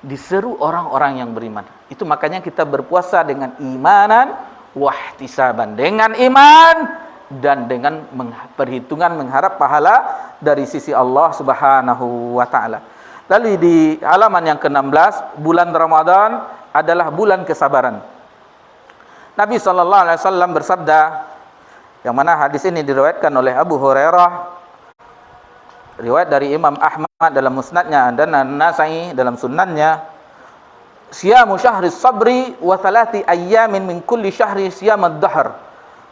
Diseru orang-orang yang beriman. Itu makanya kita berpuasa dengan imanan wahtisaban, dengan iman dan dengan perhitungan mengharap pahala dari sisi Allah Subhanahu wa taala. Lalu di halaman yang ke-16, bulan Ramadan adalah bulan kesabaran. Nabi sallallahu alaihi wasallam bersabda, yang mana hadis ini diriwayatkan oleh Abu Hurairah, riwayat dari Imam Ahmad dalam musnadnya dan An-Nasa'i dalam sunannya, siyamu syahri sabri wa 3 ayyamin min kulli syahri siyamad dahr.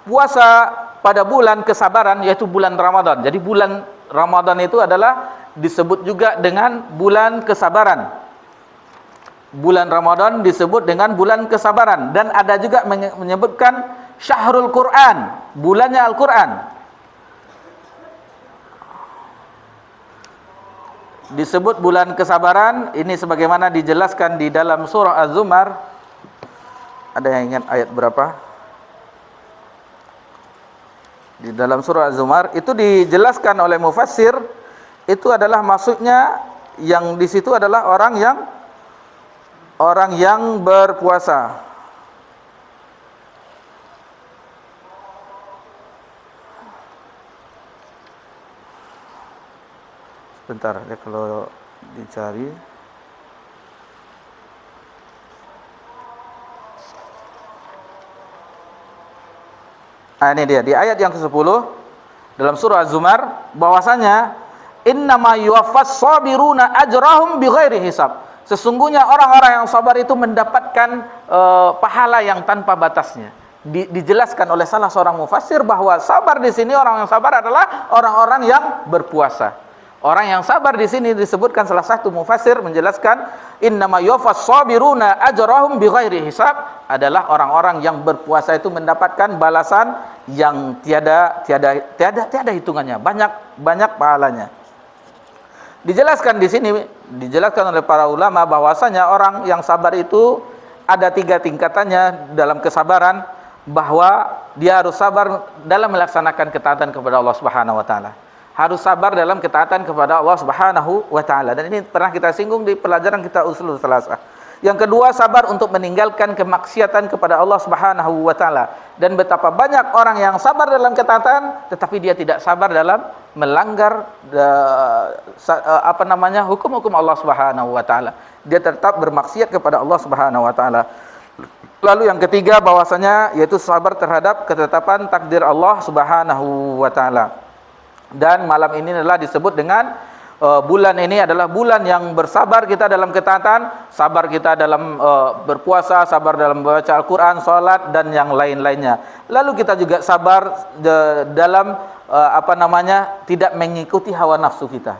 Puasa pada bulan kesabaran, yaitu bulan Ramadan. Jadi bulan Ramadan itu adalah disebut juga dengan bulan kesabaran. Bulan Ramadan disebut dengan bulan kesabaran, dan ada juga menyebutkan Syahrul Quran, bulannya Al-Quran. Disebut bulan kesabaran ini sebagaimana dijelaskan di dalam surah Az-Zumar. Ada yang ingat ayat berapa? Di dalam surah Az-Zumar itu dijelaskan oleh mufassir, itu adalah maksudnya yang di situ adalah orang yang berpuasa. Sebentar ya, kalau dicari. Ini dia di ayat yang ke-10 dalam surah Az-Zumar, bahwasanya innama yuwaffas sabiruna ajrahum bighairi hisab. Sesungguhnya orang-orang yang sabar itu mendapatkan pahala yang tanpa batasnya. Dijelaskan oleh salah seorang mufassir bahwa sabar di sini, orang yang sabar adalah orang-orang yang berpuasa. Orang yang sabar di sini disebutkan salah satu mufassir menjelaskan innama yuwaffas sabiruna ajrahum bighairi hisab, adalah orang-orang yang berpuasa itu mendapatkan balasan yang tiada hitungannya, banyak pahalanya. Dijelaskan di sini, dijelaskan oleh para ulama bahwasanya orang yang sabar itu ada 3 tingkatannya dalam kesabaran, bahwa dia harus sabar dalam melaksanakan ketaatan kepada Allah Subhanahu wa taala. Harus sabar dalam ketaatan kepada Allah Subhanahu wa taala, dan ini pernah kita singgung di pelajaran kita Ushulul Salasah. Yang kedua, sabar untuk meninggalkan kemaksiatan kepada Allah Subhanahu wa taala. Dan betapa banyak orang yang sabar dalam ketaatan tetapi dia tidak sabar dalam melanggar hukum-hukum Allah Subhanahu wa taala. Dia tetap bermaksiat kepada Allah Subhanahu wa taala. Lalu yang ketiga bahwasanya yaitu sabar terhadap ketetapan takdir Allah Subhanahu wa taala. Dan malam ini adalah disebut dengan bulan ini adalah bulan yang bersabar kita dalam ketaatan, sabar kita dalam berpuasa, sabar dalam membaca Al-Quran, salat, dan yang lain-lainnya. Lalu kita juga sabar dalam tidak mengikuti hawa nafsu kita.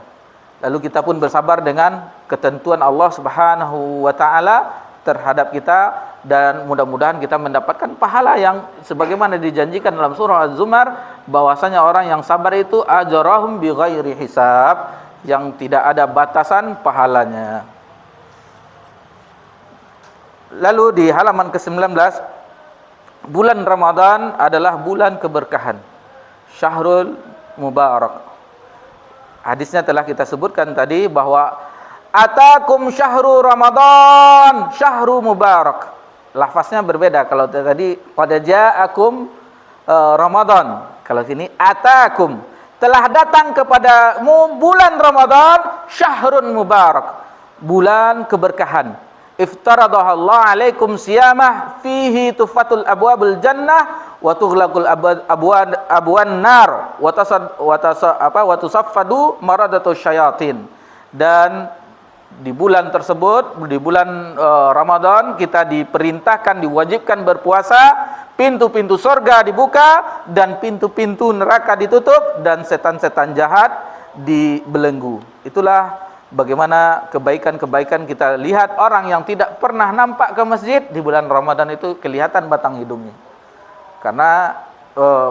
Lalu kita pun bersabar dengan ketentuan Allah Subhanahu wa taala terhadap kita, dan mudah-mudahan kita mendapatkan pahala yang sebagaimana dijanjikan dalam surah Az-Zumar, bahwasanya orang yang sabar itu ajrahum bighairi hisab, yang tidak ada batasan pahalanya. Lalu di halaman ke-19, bulan Ramadan adalah bulan keberkahan, Syahrul Mubarak. Hadisnya telah kita sebutkan tadi bahwa atakum syahru Ramadan syahru mubarak. Lafaznya berbeda. Kalau tadi pada ja'akum Ramadan, kalau sini atakum, telah datang kepadamu bulan Ramadan syahrun mubarak, bulan keberkahan. Iftaradaha Allah alaikum siyamah fihi tufatul abwabul jannah wa tughlaqul abwan nar wa tusaffadu maradatus syayatin. Dan di bulan tersebut, di bulan Ramadan, kita diperintahkan, diwajibkan berpuasa, pintu-pintu surga dibuka dan pintu-pintu neraka ditutup, dan setan-setan jahat dibelenggu. Itulah bagaimana kebaikan-kebaikan kita lihat. Orang yang tidak pernah nampak ke masjid di bulan Ramadan itu kelihatan batang hidungnya, karena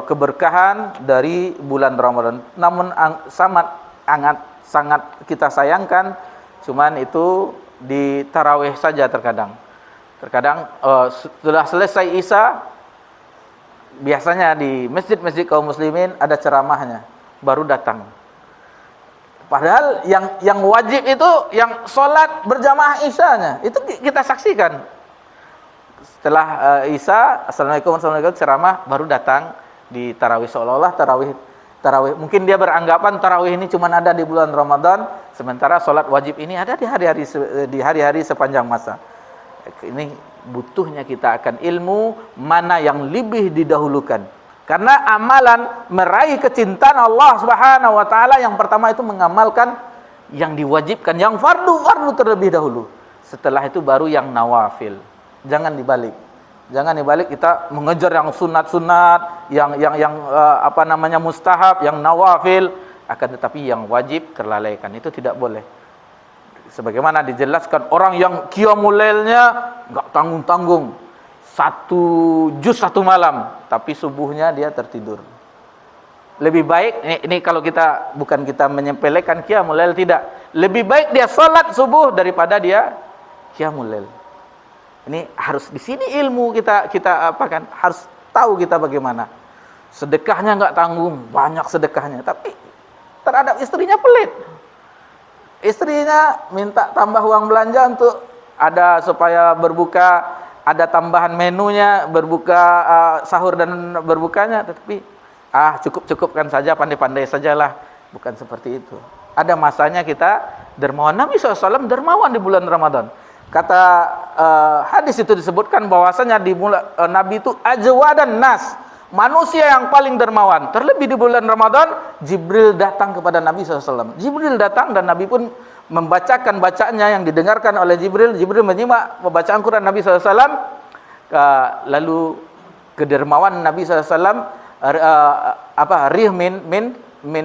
keberkahan dari bulan Ramadan. Namun sangat kita sayangkan, cuman itu di tarawih saja terkadang setelah selesai Isya, biasanya di masjid-masjid kaum muslimin ada ceramahnya, baru datang. Padahal yang wajib itu yang sholat berjamaah Isyanya, itu kita saksikan. Setelah Isya, assalamualaikum ceramah, baru datang di tarawih, seolah-olah tarawih. Mungkin dia beranggapan tarawih ini cuma ada di bulan Ramadan, sementara sholat wajib ini ada di hari-hari sepanjang masa. Ini butuhnya kita akan ilmu mana yang lebih didahulukan. Karena amalan meraih kecintaan Allah Subhanahu wa taala, yang pertama itu mengamalkan yang diwajibkan, yang fardu terlebih dahulu. Setelah itu baru yang nawafil. Jangan dibalik kita mengejar yang sunat-sunat, yang mustahab, yang nawafil. akan tetapi yang wajib terlalaikan, itu tidak boleh. Sebagaimana dijelaskan orang yang qiyamul lailnya enggak tanggung-tanggung, 1 juz 1 malam, tapi subuhnya dia tertidur. Lebih baik, ini kalau bukan kita menyepelekan qiyamul lail, tidak. Lebih baik dia salat subuh daripada dia qiyamul lail. Ini harus di sini ilmu kita harus tahu kita bagaimana. Sedekahnya enggak tanggung, banyak sedekahnya, tapi terhadap istrinya pelit. Istrinya minta tambah uang belanja untuk ada supaya berbuka, ada tambahan menunya, berbuka sahur dan berbukanya, tetapi cukup-cukupkan saja, pandai-pandai sajalah. Bukan seperti itu. Ada masanya kita dermawan. Nabi SAW dermawan di bulan Ramadan. Kata hadis itu disebutkan bahwasanya Nabi itu ajwadan nas, manusia yang paling dermawan. Terlebih di bulan Ramadan, Jibril datang kepada Nabi SAW. Jibril datang dan Nabi pun membacakan bacaannya yang didengarkan oleh Jibril. Jibril menyimak bacaan Quran Nabi SAW. Lalu kedermawan Nabi SAW, rih min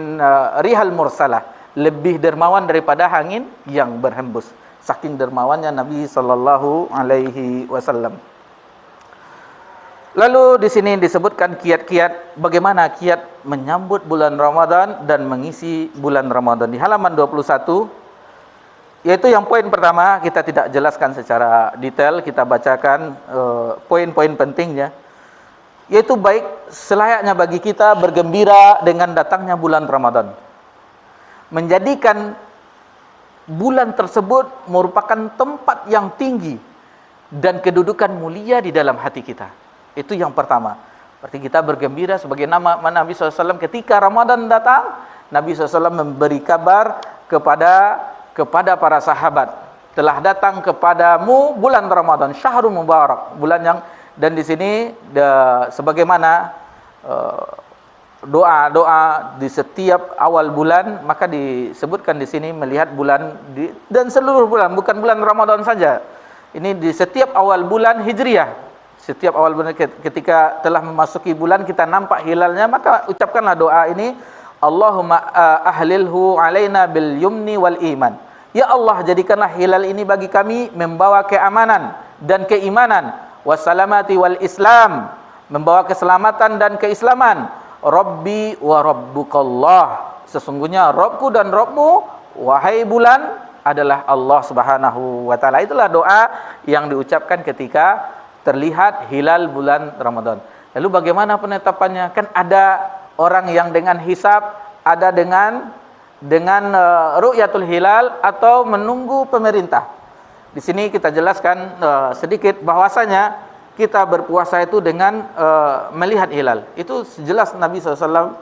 rihal mursalah, lebih dermawan daripada angin yang berhembus. Saking dermawannya Nabi sallallahu alaihi wasallam. Lalu di sini disebutkan kiat-kiat bagaimana kiat menyambut bulan Ramadan dan mengisi bulan Ramadan di halaman 21, yaitu yang poin pertama kita tidak jelaskan secara detail, kita bacakan poin-poin pentingnya, yaitu baik selayaknya bagi kita bergembira dengan datangnya bulan Ramadan. Menjadikan bulan tersebut merupakan tempat yang tinggi dan kedudukan mulia di dalam hati kita. Itu yang pertama. Berarti kita bergembira sebagai nama Nabi SAW ketika Ramadan datang, Nabi SAW memberi kabar kepada para sahabat, telah datang kepadamu bulan Ramadan, syahrul mubarak, bulan yang, dan di sini sebagaimana doa-doa di setiap awal bulan, maka disebutkan di sini melihat bulan dan seluruh bulan, bukan bulan Ramadan saja. Ini di setiap awal bulan Hijriah. Setiap awal bulan ketika telah memasuki bulan kita nampak hilalnya, maka ucapkanlah doa ini, Allahumma ahlilhu alaina bil yumni wal iman. Ya Allah, jadikanlah hilal ini bagi kami membawa keamanan dan keimanan, wassalamati wal Islam, membawa keselamatan dan keislaman. Rabbi wa rabbukallah, sesungguhnya Rabbku dan Rabbmu, wahai bulan, adalah Allah Subhanahu wa taala. Itulah doa yang diucapkan ketika terlihat hilal bulan Ramadan. Lalu bagaimana penetapannya? Kan ada orang yang dengan hisab, ada dengan ru'yatul hilal atau menunggu pemerintah. Di sini kita jelaskan sedikit bahwasanya kita berpuasa itu dengan melihat hilal. Itu jelas Nabi SAW,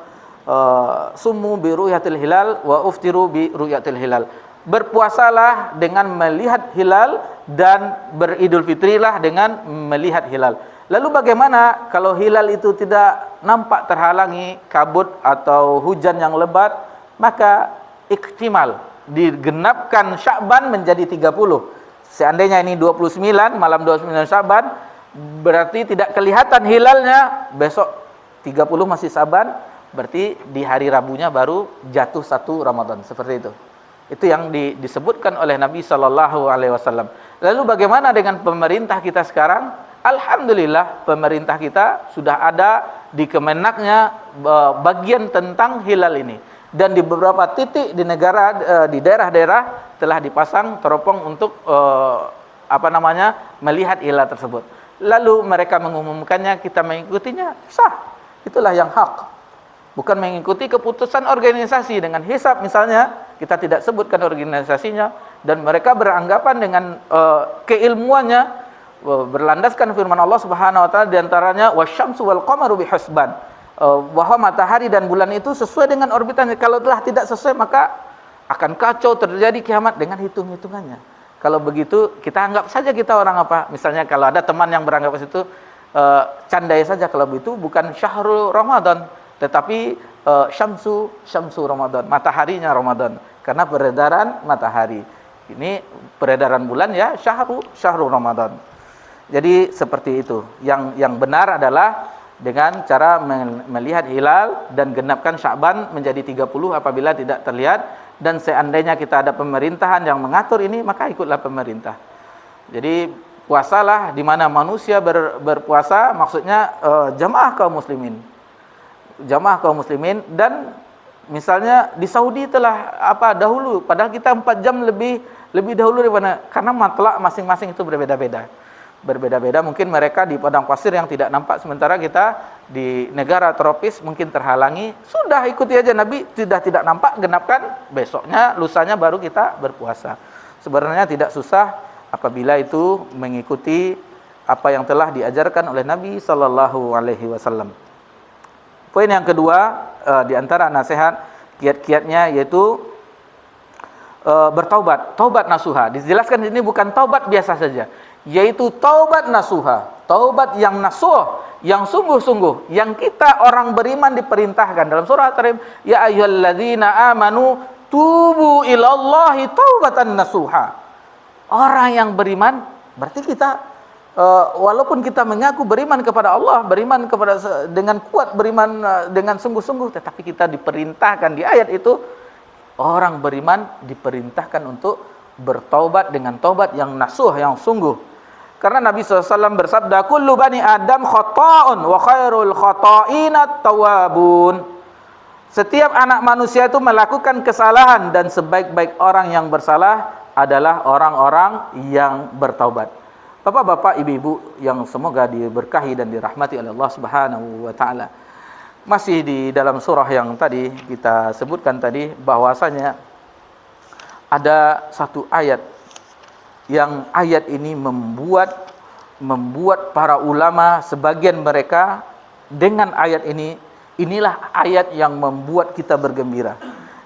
summu bi ru'yatil hilal wa uftiru bi ru'yatil hilal. Berpuasalah dengan melihat hilal dan beridul fitrilah dengan melihat hilal. Lalu bagaimana kalau hilal itu tidak nampak, terhalangi kabut atau hujan yang lebat? Maka iktimal, digenapkan Sya'ban menjadi 30. Seandainya ini 29, malam 29 Sya'ban, berarti tidak kelihatan hilalnya, besok 30 masih Sya'ban, berarti di hari Rabunya baru jatuh 1 Ramadan, seperti itu. Itu yang disebutkan oleh Nabi sallallahu alaihi wasallam. Lalu bagaimana dengan pemerintah kita sekarang? Alhamdulillah, pemerintah kita sudah ada di Kemenaknya bagian tentang hilal ini. Dan di beberapa titik di di daerah-daerah telah dipasang teropong untuk melihat hilal tersebut. Lalu mereka mengumumkannya, kita mengikutinya, sah. Itulah yang hak. Bukan mengikuti keputusan organisasi dengan hisab misalnya, kita tidak sebutkan organisasinya, dan mereka beranggapan dengan keilmuannya, berlandaskan firman Allah Subhanahu wa taala di antaranya wasyamsu wal qamaru bihusban, bahwa matahari dan bulan itu sesuai dengan orbitannya. Kalau telah tidak sesuai, maka akan kacau, terjadi kiamat dengan hitung-hitungannya. Kalau begitu, kita anggap saja kita orang apa? Misalnya kalau ada teman yang beranggap situ, candai saja kalau begitu bukan syahrul Ramadan, tetapi syamsu Ramadan, mataharinya Ramadan, karena peredaran matahari. Ini peredaran bulan ya syahrul Ramadan. Jadi seperti itu. Yang benar adalah dengan cara melihat hilal dan genapkan Sya'ban menjadi 30 apabila tidak terlihat. Dan seandainya kita ada pemerintahan yang mengatur ini, maka ikutlah pemerintah. Jadi puasalah di mana manusia berpuasa, maksudnya jamaah kaum muslimin. Jamaah kaum muslimin. Dan misalnya di Saudi telah dahulu, padahal kita 4 jam lebih dahulu daripada, karena matlak masing-masing itu berbeda-beda. Berbeda-beda, mungkin mereka di padang pasir yang tidak nampak, sementara kita di negara tropis mungkin terhalangi. Sudah ikuti aja, Nabi tidak nampak, genapkan, besoknya lusanya baru kita berpuasa. Sebenarnya tidak susah apabila itu mengikuti apa yang telah diajarkan oleh Nabi sallallahu alaihi wasallam. Poin yang kedua, di antara nasihat kiat-kiatnya yaitu bertaubat, taubat nasuha. Dijelaskan ini bukan taubat biasa saja, yaitu taubat nasuha, taubat yang nasuh, yang sungguh-sungguh, yang kita orang beriman diperintahkan dalam surah At-Tahrim, ya ayyuhalladzina amanu tubu ilallahi taubatan nasuha. Orang yang beriman, berarti kita walaupun kita mengaku beriman kepada Allah, beriman kepada dengan kuat, beriman dengan sungguh-sungguh, tetapi kita diperintahkan di ayat itu, orang beriman diperintahkan untuk bertaubat dengan taubat yang nasuh, yang sungguh. Karena Nabi SAW bersabda, kullu bani Adam khata'un wa khairul khata'ina tawabun. Setiap anak manusia itu melakukan kesalahan, dan sebaik-baik orang yang bersalah adalah orang-orang yang bertaubat. Bapak-bapak, ibu-ibu yang semoga diberkahi dan dirahmati oleh Allah Subhanahu wa taala. Masih di dalam surah yang tadi kita sebutkan tadi, bahwasanya ada satu ayat yang ayat ini membuat para ulama, sebagian mereka dengan ayat ini, inilah ayat yang membuat kita bergembira.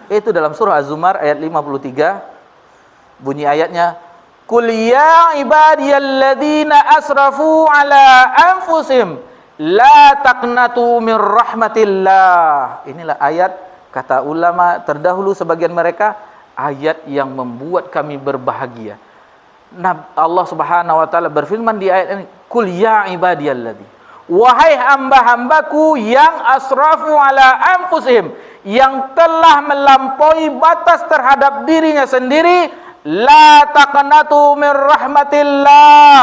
Itu dalam surah Az-Zumar ayat 53, bunyi ayatnya, Qul ya ibadiyalladzina asrafu ala anfusihim la taqnatu min rahmatillah. Inilah ayat, kata ulama terdahulu sebagian mereka, ayat yang membuat kami berbahagia. Allah Subhanahu wa taala berfirman di ayat ini, Qul ya ibadiyalladzi, wahai hamba-hambaku yang asrafu ala anfusihim, yang telah melampaui batas terhadap dirinya sendiri, la taqnatu min rahmatillah,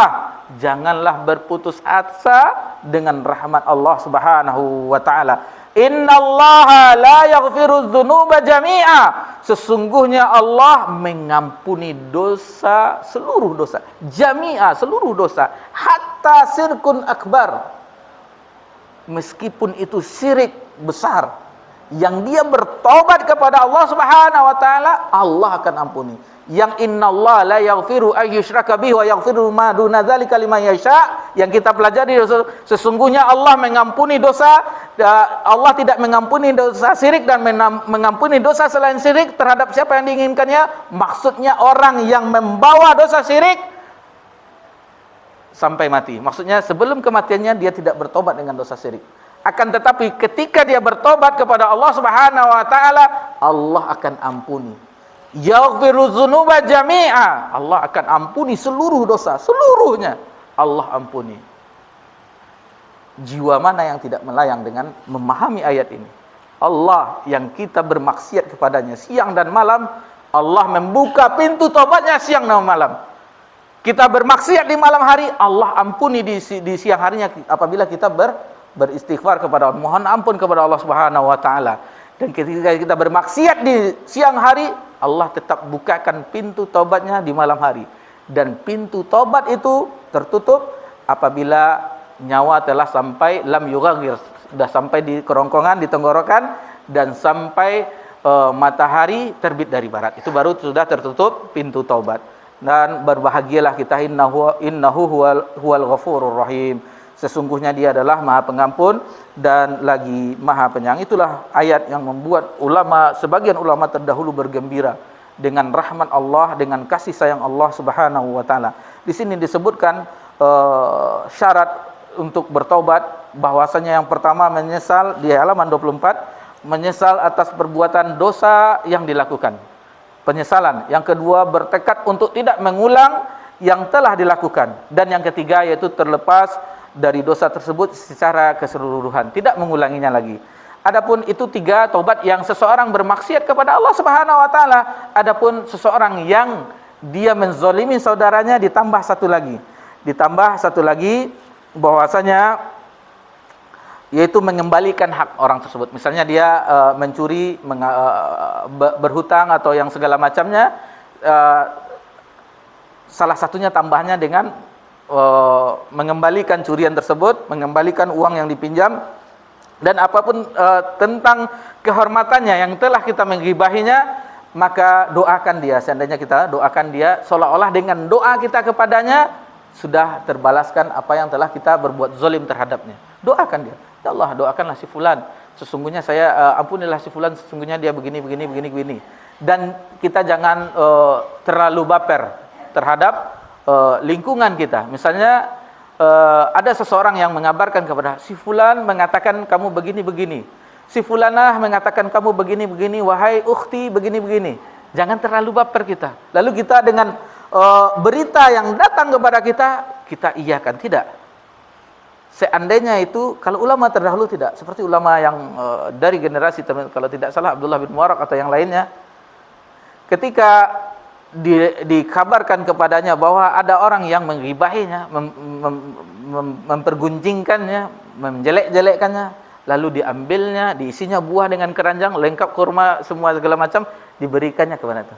janganlah berputus asa dengan rahmat Allah Subhanahu wa taala. Innallaha la yaghfiru dzunuba jami'a, sesungguhnya Allah mengampuni dosa, seluruh dosa, jami'a, seluruh dosa, hatta syirkun akbar, meskipun itu syirik besar, yang dia bertobat kepada Allah Subhanahu wa taala, Allah akan ampuni. Yang innallaha la yaghfiru ayyushraka bihi wa yaghfiru ma duna dzalika liman yasha, yang kita pelajari, sesungguhnya Allah mengampuni dosa, Allah tidak mengampuni dosa syirik dan mengampuni dosa selain syirik terhadap siapa yang diinginkannya. Maksudnya orang yang membawa dosa syirik sampai mati, maksudnya sebelum kematiannya dia tidak bertobat dengan dosa syirik. Akan tetapi ketika dia bertobat kepada Allah Subhanahu wa taala, Allah akan ampuni. Yaghfiru dzunuba jami'a, Allah akan ampuni seluruh dosa, seluruhnya Allah ampuni. Jiwa mana yang tidak melayang dengan memahami ayat ini? Allah yang kita bermaksiat kepadanya siang dan malam, Allah membuka pintu tobatnya siang dan malam. Kita bermaksiat di malam hari, Allah ampuni di siang harinya apabila kita beristighfar kepada Allah, mohon ampun kepada Allah Subhanahu wa taala. Dan ketika kita bermaksiat di siang hari, Allah tetap bukakan pintu taubatnya di malam hari. Dan pintu taubat itu tertutup apabila nyawa telah sampai lam yughagir, sudah sampai di kerongkongan, di tenggorokan, dan sampai matahari terbit dari barat. Itu baru sudah tertutup pintu taubat. Dan berbahagialah kita, innahu huwal ghafurur rahim. Sesungguhnya dia adalah maha pengampun dan lagi maha penyayang. Itulah ayat yang membuat sebagian ulama terdahulu bergembira dengan rahmat Allah, dengan kasih sayang Allah Subhanahu wa taala. Di sini disebutkan syarat untuk bertaubat, bahwasanya yang pertama menyesal, di halaman 24, menyesal atas perbuatan dosa yang dilakukan. Penyesalan. Yang kedua, bertekad untuk tidak mengulang yang telah dilakukan. Dan yang ketiga yaitu terlepas dari dosa tersebut secara keseluruhan, tidak mengulanginya lagi. Adapun itu 3 taubat yang seseorang bermaksiat kepada Allah Subhanahu wa taala. Adapun seseorang yang dia menzalimi saudaranya ditambah satu lagi. Bahwasanya yaitu mengembalikan hak orang tersebut. Misalnya dia mencuri, berhutang atau yang segala macamnya, salah satunya tambahnya dengan mengembalikan curian tersebut, mengembalikan uang yang dipinjam, dan apapun tentang kehormatannya yang telah kita menggibahinya, maka doakan dia. Seandainya kita doakan dia, seolah-olah dengan doa kita kepadanya sudah terbalaskan apa yang telah kita berbuat zalim terhadapnya. Doakan dia, ya Allah, doakanlah si fulan, sesungguhnya saya ampunilah si fulan, sesungguhnya dia begini. Dan kita jangan terlalu baper terhadap lingkungan kita. Misalnya ada seseorang yang mengabarkan kepada si fulan mengatakan kamu begini, si fulanah mengatakan kamu begini, wahai ukhti begini. Jangan terlalu baper kita. Lalu kita dengan berita yang datang kepada kita iyakan, tidak. Seandainya itu, kalau ulama terdahulu tidak, seperti ulama yang dari generasi, kalau tidak salah Abdullah bin Mubarak atau yang lainnya, ketika dikabarkan kepadanya bahwa ada orang yang menggibahinya, mempergunjingkannya, menjelek-jelekkannya, lalu diambilnya, diisinya buah dengan keranjang, lengkap kurma, semua segala macam, diberikannya kepada itu.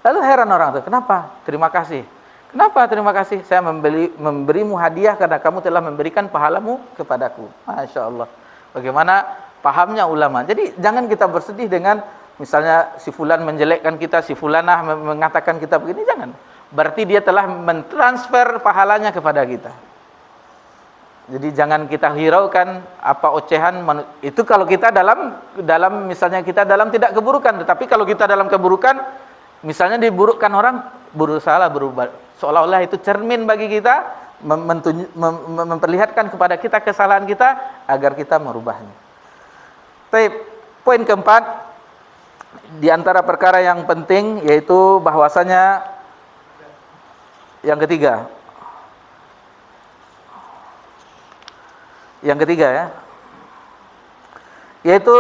Lalu heran orang itu, kenapa? Terima kasih. Kenapa terima kasih? Saya memberimu hadiah karena kamu telah memberikan pahalamu kepadaku. Masya Allah. Bagaimana pahamnya ulama. Jadi jangan kita bersedih dengan misalnya si fulan menjelekkan kita, si fulanah mengatakan kita begini, jangan. Berarti dia telah mentransfer pahalanya kepada kita. Jadi jangan kita hiraukan apa ocehan itu kalau kita dalam misalnya kita dalam tidak keburukan, tetapi kalau kita dalam keburukan, misalnya diburukkan orang, berusaha berubah. Seolah-olah itu cermin bagi kita, memperlihatkan kepada kita kesalahan kita agar kita merubahnya. Baik, poin keempat, di antara perkara yang penting yaitu bahwasanya yang ketiga ya, yaitu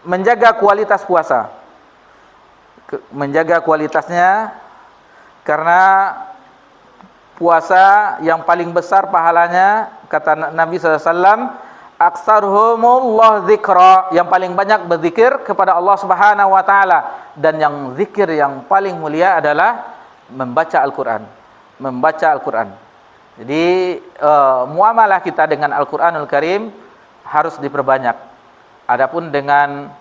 menjaga kualitas puasa, menjaga kualitasnya, karena puasa yang paling besar pahalanya, kata Nabi SAW, aktsaruhumullah dzikra, yang paling banyak berzikir kepada Allah Subhanahu wa taala, dan yang zikir yang paling mulia adalah membaca Al-Qur'an. Jadi muamalah kita dengan Al-Qur'anul Karim harus diperbanyak. Adapun dengan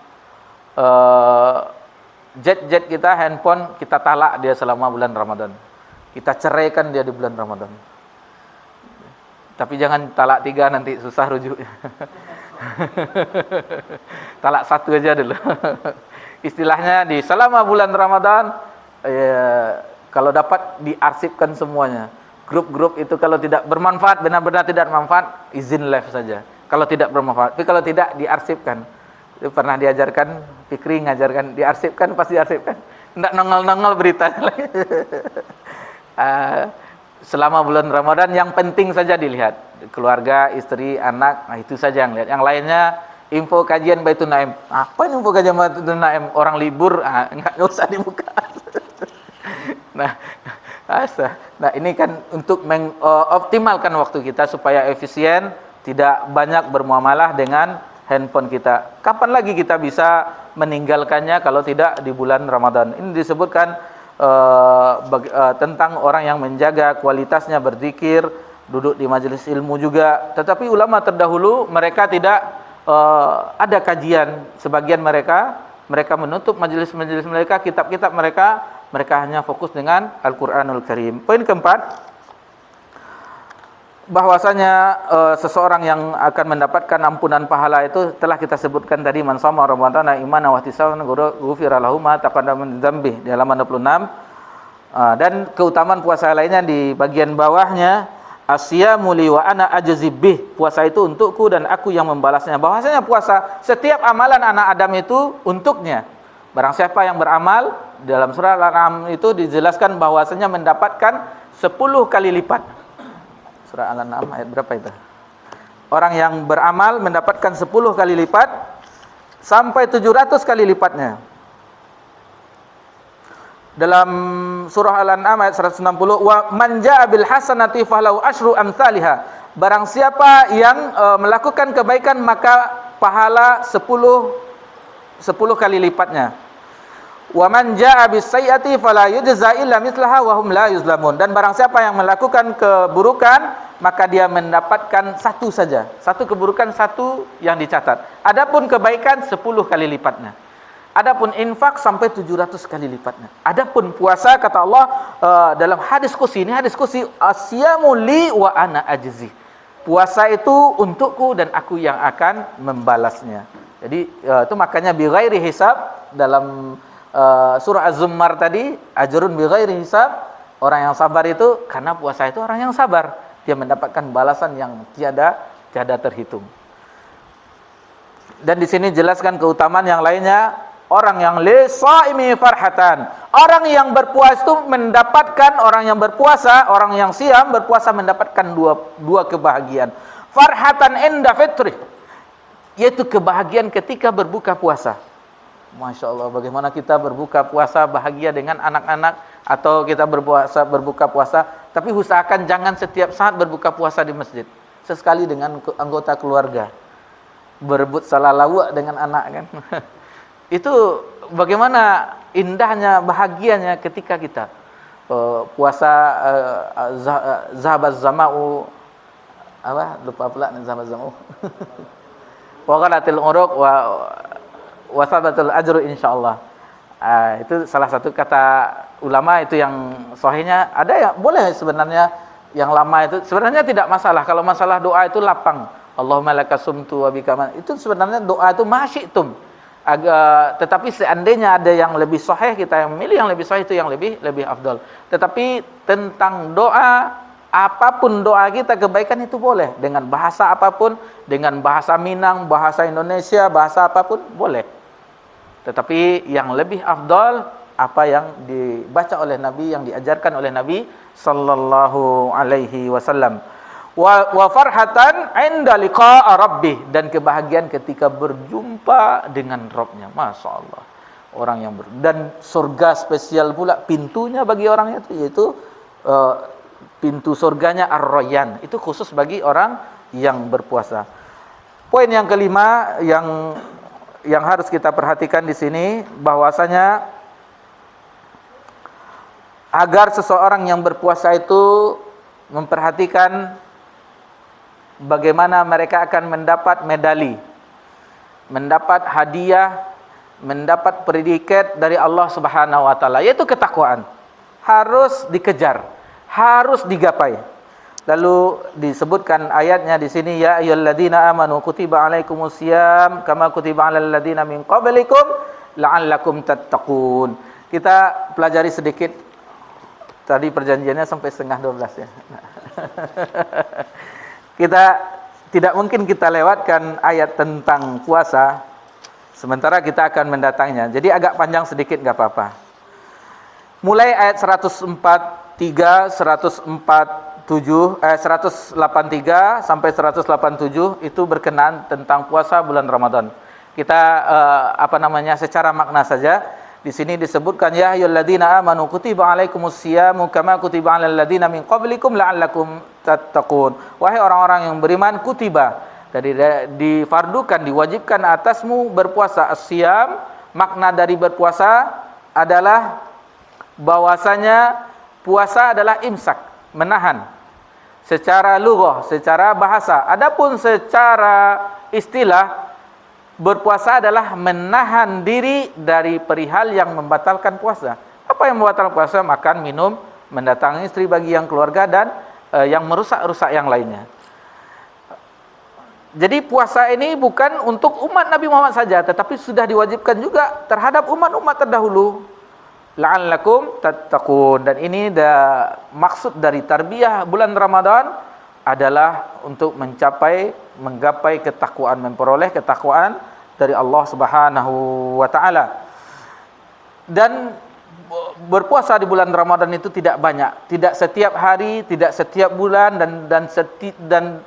jet kita, handphone, kita talak dia selama bulan Ramadan. Kita ceraikan dia di bulan Ramadan. Tapi jangan talak 3, nanti susah rujuknya. Talak 1 aja dulu. Istilahnya di selama bulan Ramadan, kalau dapat diarsipkan semuanya. Grup-grup itu kalau tidak bermanfaat, benar-benar tidak bermanfaat, izin live saja. Kalau tidak bermanfaat, tapi kalau tidak, diarsipkan. Itu pernah diajarkan, Fikri ngajarkan, diarsipkan, pasti diarsipkan. Tidak nongol-nongol beritanya lagi. Selama bulan Ramadan yang penting saja dilihat, keluarga, istri, anak, nah itu saja yang lihat. Yang lainnya info kajian Baitun Naim. Apa info kajian Baitun Naim? Orang libur, enggak usah dibuka. Nah ini kan untuk mengoptimalkan waktu kita supaya efisien, tidak banyak bermuamalah dengan handphone kita. Kapan lagi kita bisa meninggalkannya kalau tidak di bulan Ramadan? Ini disebutkan tentang orang yang menjaga kualitasnya berzikir, duduk di majelis ilmu juga. Tetapi ulama terdahulu mereka tidak ada kajian. Sebagian mereka menutup majelis-majelis mereka, kitab-kitab mereka hanya fokus dengan Al-Qur'anul Karim. Poin keempat, bahwasanya seseorang yang akan mendapatkan ampunan pahala itu telah kita sebutkan tadi, man shoma ramadhana imanan wa ihtisaban ghufira lahu ma taqaddama min dzambi, di halaman 26. Dan keutamaan puasa lainnya di bagian bawahnya, asyamu li wa ana ajzi bih, puasa itu untukku dan aku yang membalasnya. Bahwasanya puasa, setiap amalan anak Adam itu untuknya. Barang siapa yang beramal, dalam surah Al-An'am itu dijelaskan bahwasanya mendapatkan 10 kali lipat. Surah Al-An'am ayat berapa itu? Orang yang beramal mendapatkan 10 kali lipat sampai 700 kali lipatnya. Dalam surah Al-An'am ayat 160, wa man jaa bil hasanati falahu asyru amsalha. Barang siapa yang melakukan kebaikan maka pahala 10 kali lipatnya. Wa man jaa bis sayyiati fala yujza illa mithlaha wa hum la yuzlamun. Dan barang siapa yang melakukan keburukan maka dia mendapatkan satu saja. Satu keburukan, satu yang dicatat. Adapun kebaikan 10 kali lipatnya. Adapun infak sampai 700 kali lipatnya. Adapun puasa kata Allah dalam hadis qudsi, ini hadis qudsi, asyamu li wa ana ajzi. Puasa itu untukku dan aku yang akan membalasnya. Jadi itu makanya bi ghairi hisab dalam surah Az-Zummar tadi, ajrun bi ghairi hisab. Orang yang sabar itu karena puasa itu orang yang sabar, dia mendapatkan balasan yang tiada terhitung. Dan di sini jelaskan keutamaan yang lainnya. Orang yang lisaimi farhatan, orang yang berpuasa itu mendapatkan, orang yang berpuasa, orang yang siam berpuasa mendapatkan dua kebahagiaan. Farhatan inda fitri, yaitu kebahagiaan ketika berbuka puasa. Masya Allah, bagaimana kita berbuka puasa bahagia dengan anak-anak, atau kita berbuka puasa, tapi usahakan jangan setiap saat berbuka puasa di masjid. Sesekali dengan anggota keluarga, berebut salah lawak dengan anak kan. Itu bagaimana indahnya, bahagianya ketika kita puasa. Zahabaz zama'u, lupa pula zahabaz zama'u. Wa ghalatil uruq wa sabatul ajru insyaallah. Itu salah satu kata ulama itu yang sahihnya. Ada yang boleh sebenarnya, yang lama itu sebenarnya tidak masalah. Kalau masalah doa itu lapang. Allahumma lakasumtu wa bika, itu sebenarnya doa itu masyitum. Tetapi seandainya ada yang lebih sahih, kita yang memilih yang lebih sahih, itu yang lebih afdal. Tetapi tentang doa, apapun doa kita kebaikan itu boleh dengan bahasa apapun, dengan bahasa Minang, bahasa Indonesia, bahasa apapun boleh. Tetapi yang lebih afdal apa yang dibaca oleh Nabi, yang diajarkan oleh Nabi sallallahu alaihi wasallam. Wa farhatan 'inda liqa'a rabbih, dan kebahagiaan ketika berjumpa dengan Rabbnya. Masya Allah, orang yang dan surga spesial pula pintunya bagi orangnya itu, yaitu pintu surganya Ar-Rayyan, itu khusus bagi orang yang berpuasa. Poin yang kelima yang harus kita perhatikan di sini, bahwasanya agar seseorang yang berpuasa itu memperhatikan bagaimana mereka akan mendapat medali, mendapat hadiah, mendapat predikat dari Allah Subhanahu wa taala, yaitu ketakwaan. Harus dikejar, harus digapai. Lalu disebutkan ayatnya di sini, ya ayyuhalladzina amanu kutiba alaikumusiyam kama kutiba alal ladzina min qablikum la'allakum tattaqun. Kita pelajari sedikit. Tadi perjanjiannya sampai 11:30 ya. Kita tidak mungkin kita lewatkan ayat tentang puasa sementara kita akan mendatangnya. Jadi agak panjang sedikit, enggak apa-apa. Mulai ayat 183, 183 sampai 187 itu berkenaan tentang puasa bulan Ramadan. Kita secara makna saja. Di sini disebutkan, ya ayyuhalladzina amanu kutiba alaikumusyiyamu kama kutiba alal ladzina min qablikum la'allakum tattaqun. Wahai orang-orang yang beriman, kutiba, dari difardukan, diwajibkan atasmu berpuasa. As-siyam, makna dari berpuasa adalah bahwasanya puasa adalah imsak, menahan secara lughah, secara bahasa. Adapun secara istilah, berpuasa adalah menahan diri dari perihal yang membatalkan puasa. Apa yang membatalkan puasa? Makan, minum, mendatangi istri bagi yang keluarga, dan yang merusak-rusak yang lainnya. Jadi puasa ini bukan untuk umat Nabi Muhammad saja, tetapi sudah diwajibkan juga terhadap umat-umat terdahulu. La'allakum tattaqun. Dan ini maksud dari tarbiyah bulan Ramadan adalah untuk menggapai ketakwaan, memperoleh ketakwaan dari Allah Subhanahu wa taala. Dan berpuasa di bulan Ramadan itu tidak banyak, tidak setiap hari, tidak setiap bulan dan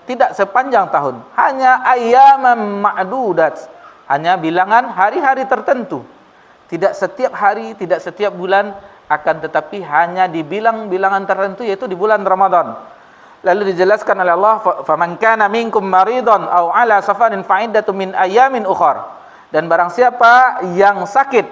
tidak sepanjang tahun. Hanya ayyaman ma'dudat, hanya bilangan hari-hari tertentu. Tidak setiap hari, tidak setiap bulan, akan tetapi hanya di bilangan tertentu, yaitu di bulan Ramadan. Lalu dijelaskan oleh Allah, faman kana minkum maridun aw ala safarin fa iddatun min ayyamin ukhra. Dan barang siapa yang sakit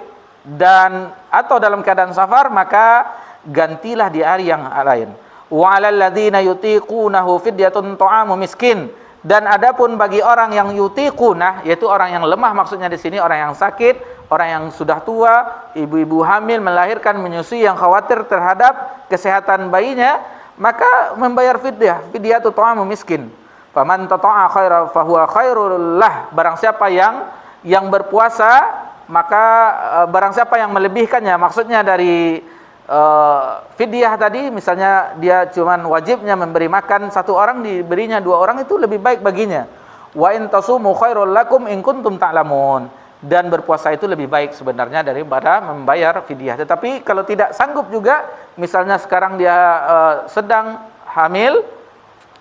dan atau dalam keadaan safar, maka gantilah di hari yang lain. Wa 'alal ladzina yutiqunahu fidyatun ta'amu miskin. Dan adapun bagi orang yang yutiqunah, yaitu orang yang lemah, maksudnya di sini orang yang sakit, orang yang sudah tua, ibu-ibu hamil melahirkan, menyusui, yang khawatir terhadap kesehatan bayinya, maka membayar fidyah. Fidyatun ta'amu miskin. Faman tata'a khairan fahuwa khairul lah. Barang siapa yang berpuasa, maka barang siapa yang melebihkannya, maksudnya dari fidyah tadi, misalnya dia cuman wajibnya memberi makan satu orang, diberinya 2 orang, itu lebih baik baginya. Wa in tasumu khairul lakum in kuntum ta'lamun. Dan berpuasa itu lebih baik sebenarnya daripada membayar fidyah. Tetapi kalau tidak sanggup juga, misalnya sekarang dia sedang hamil,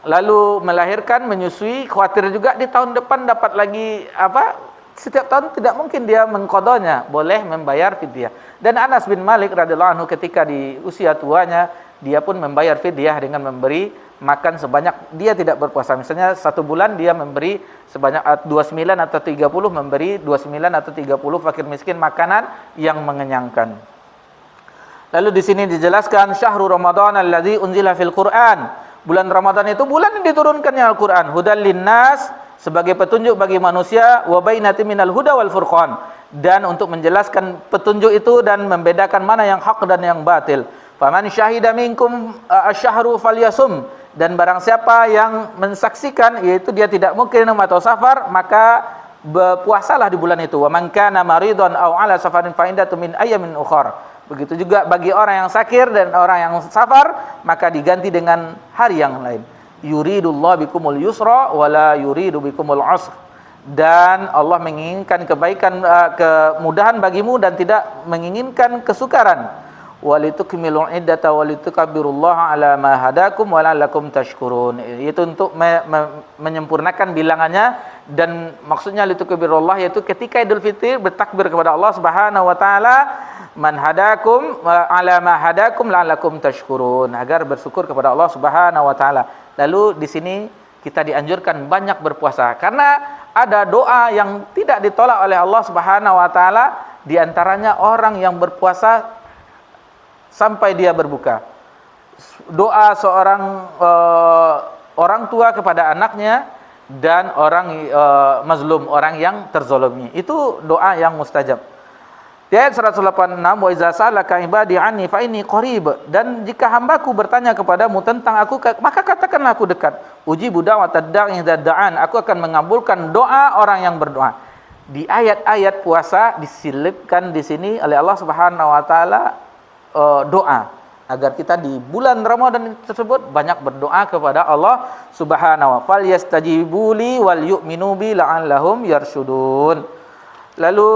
lalu melahirkan, menyusui, khawatir juga di tahun depan dapat lagi setiap tahun, tidak mungkin dia mengqadanya, boleh membayar fidyah. Dan Anas bin Malik radhiyallahu anhu ketika di usia tuanya, dia pun membayar fidyah dengan memberi makan sebanyak, dia tidak berpuasa. Misalnya 1 bulan dia memberi sebanyak 29 atau 30, memberi 29 atau 30 fakir miskin makanan yang mengenyangkan. Lalu di sini dijelaskan syahrul ramadan alladzi unzila fil Qur'an. Bulan Ramadan itu bulan yang diturunkannya Al-Qur'an, hudal linnas, sebagai petunjuk bagi manusia, wa bainatin minal huda wal furqan, dan untuk menjelaskan petunjuk itu dan membedakan mana yang hak dan yang batil. Faman syahida minkum asyhru falyasum, dan barang siapa yang mensaksikan, yaitu dia tidak mungkin atau safar, maka berpuasalah di bulan itu. Wa man kana maridun aw ala safarin fa iddatun min ayyamin ukhra. Begitu juga bagi orang yang sakit dan orang yang safar, maka diganti dengan hari yang lain. Yuridullahu bikumul yusra wala yuridu bikumul usra. Dan Allah menginginkan kebaikan, kemudahan bagimu dan tidak menginginkan kesukaran. Walitukmilul iddata walitukabbirullaha ala ma hadakum wala'allakum tashkurun. Itu untuk menyempurnakan bilangannya, dan maksudnya litukabirullah, yaitu ketika Idul Fitri bertakbir kepada Allah Subhanahu wa taala, man hadakum ala ma hadakum la'allakum tashkurun, agar bersyukur kepada Allah Subhanahu wa taala. Lalu di sini kita dianjurkan banyak berpuasa, karena ada doa yang tidak ditolak oleh Allah Subhanahu wa taala, di antaranya orang yang berpuasa sampai dia berbuka. Doa seorang orang tua kepada anaknya, dan orang mazlum, orang yang terzalimi, itu doa yang mustajab. Di ayat 186, wa iza sa'alaka ibadi anni fa inni qarib, dan jika hambaku bertanya kepadamu tentang aku, maka katakanlah aku dekat. Ujibu da'watad da'i idza da'an, aku akan mengabulkan doa orang yang berdoa. Di ayat-ayat puasa diselipkan di sini oleh Allah Subhanahu wa taala doa, agar kita di bulan Ramadan tersebut banyak berdoa kepada Allah Subhanahu wa taala. Fal yastajibu li wal yu'minu bi la'allahum yarshudun. Lalu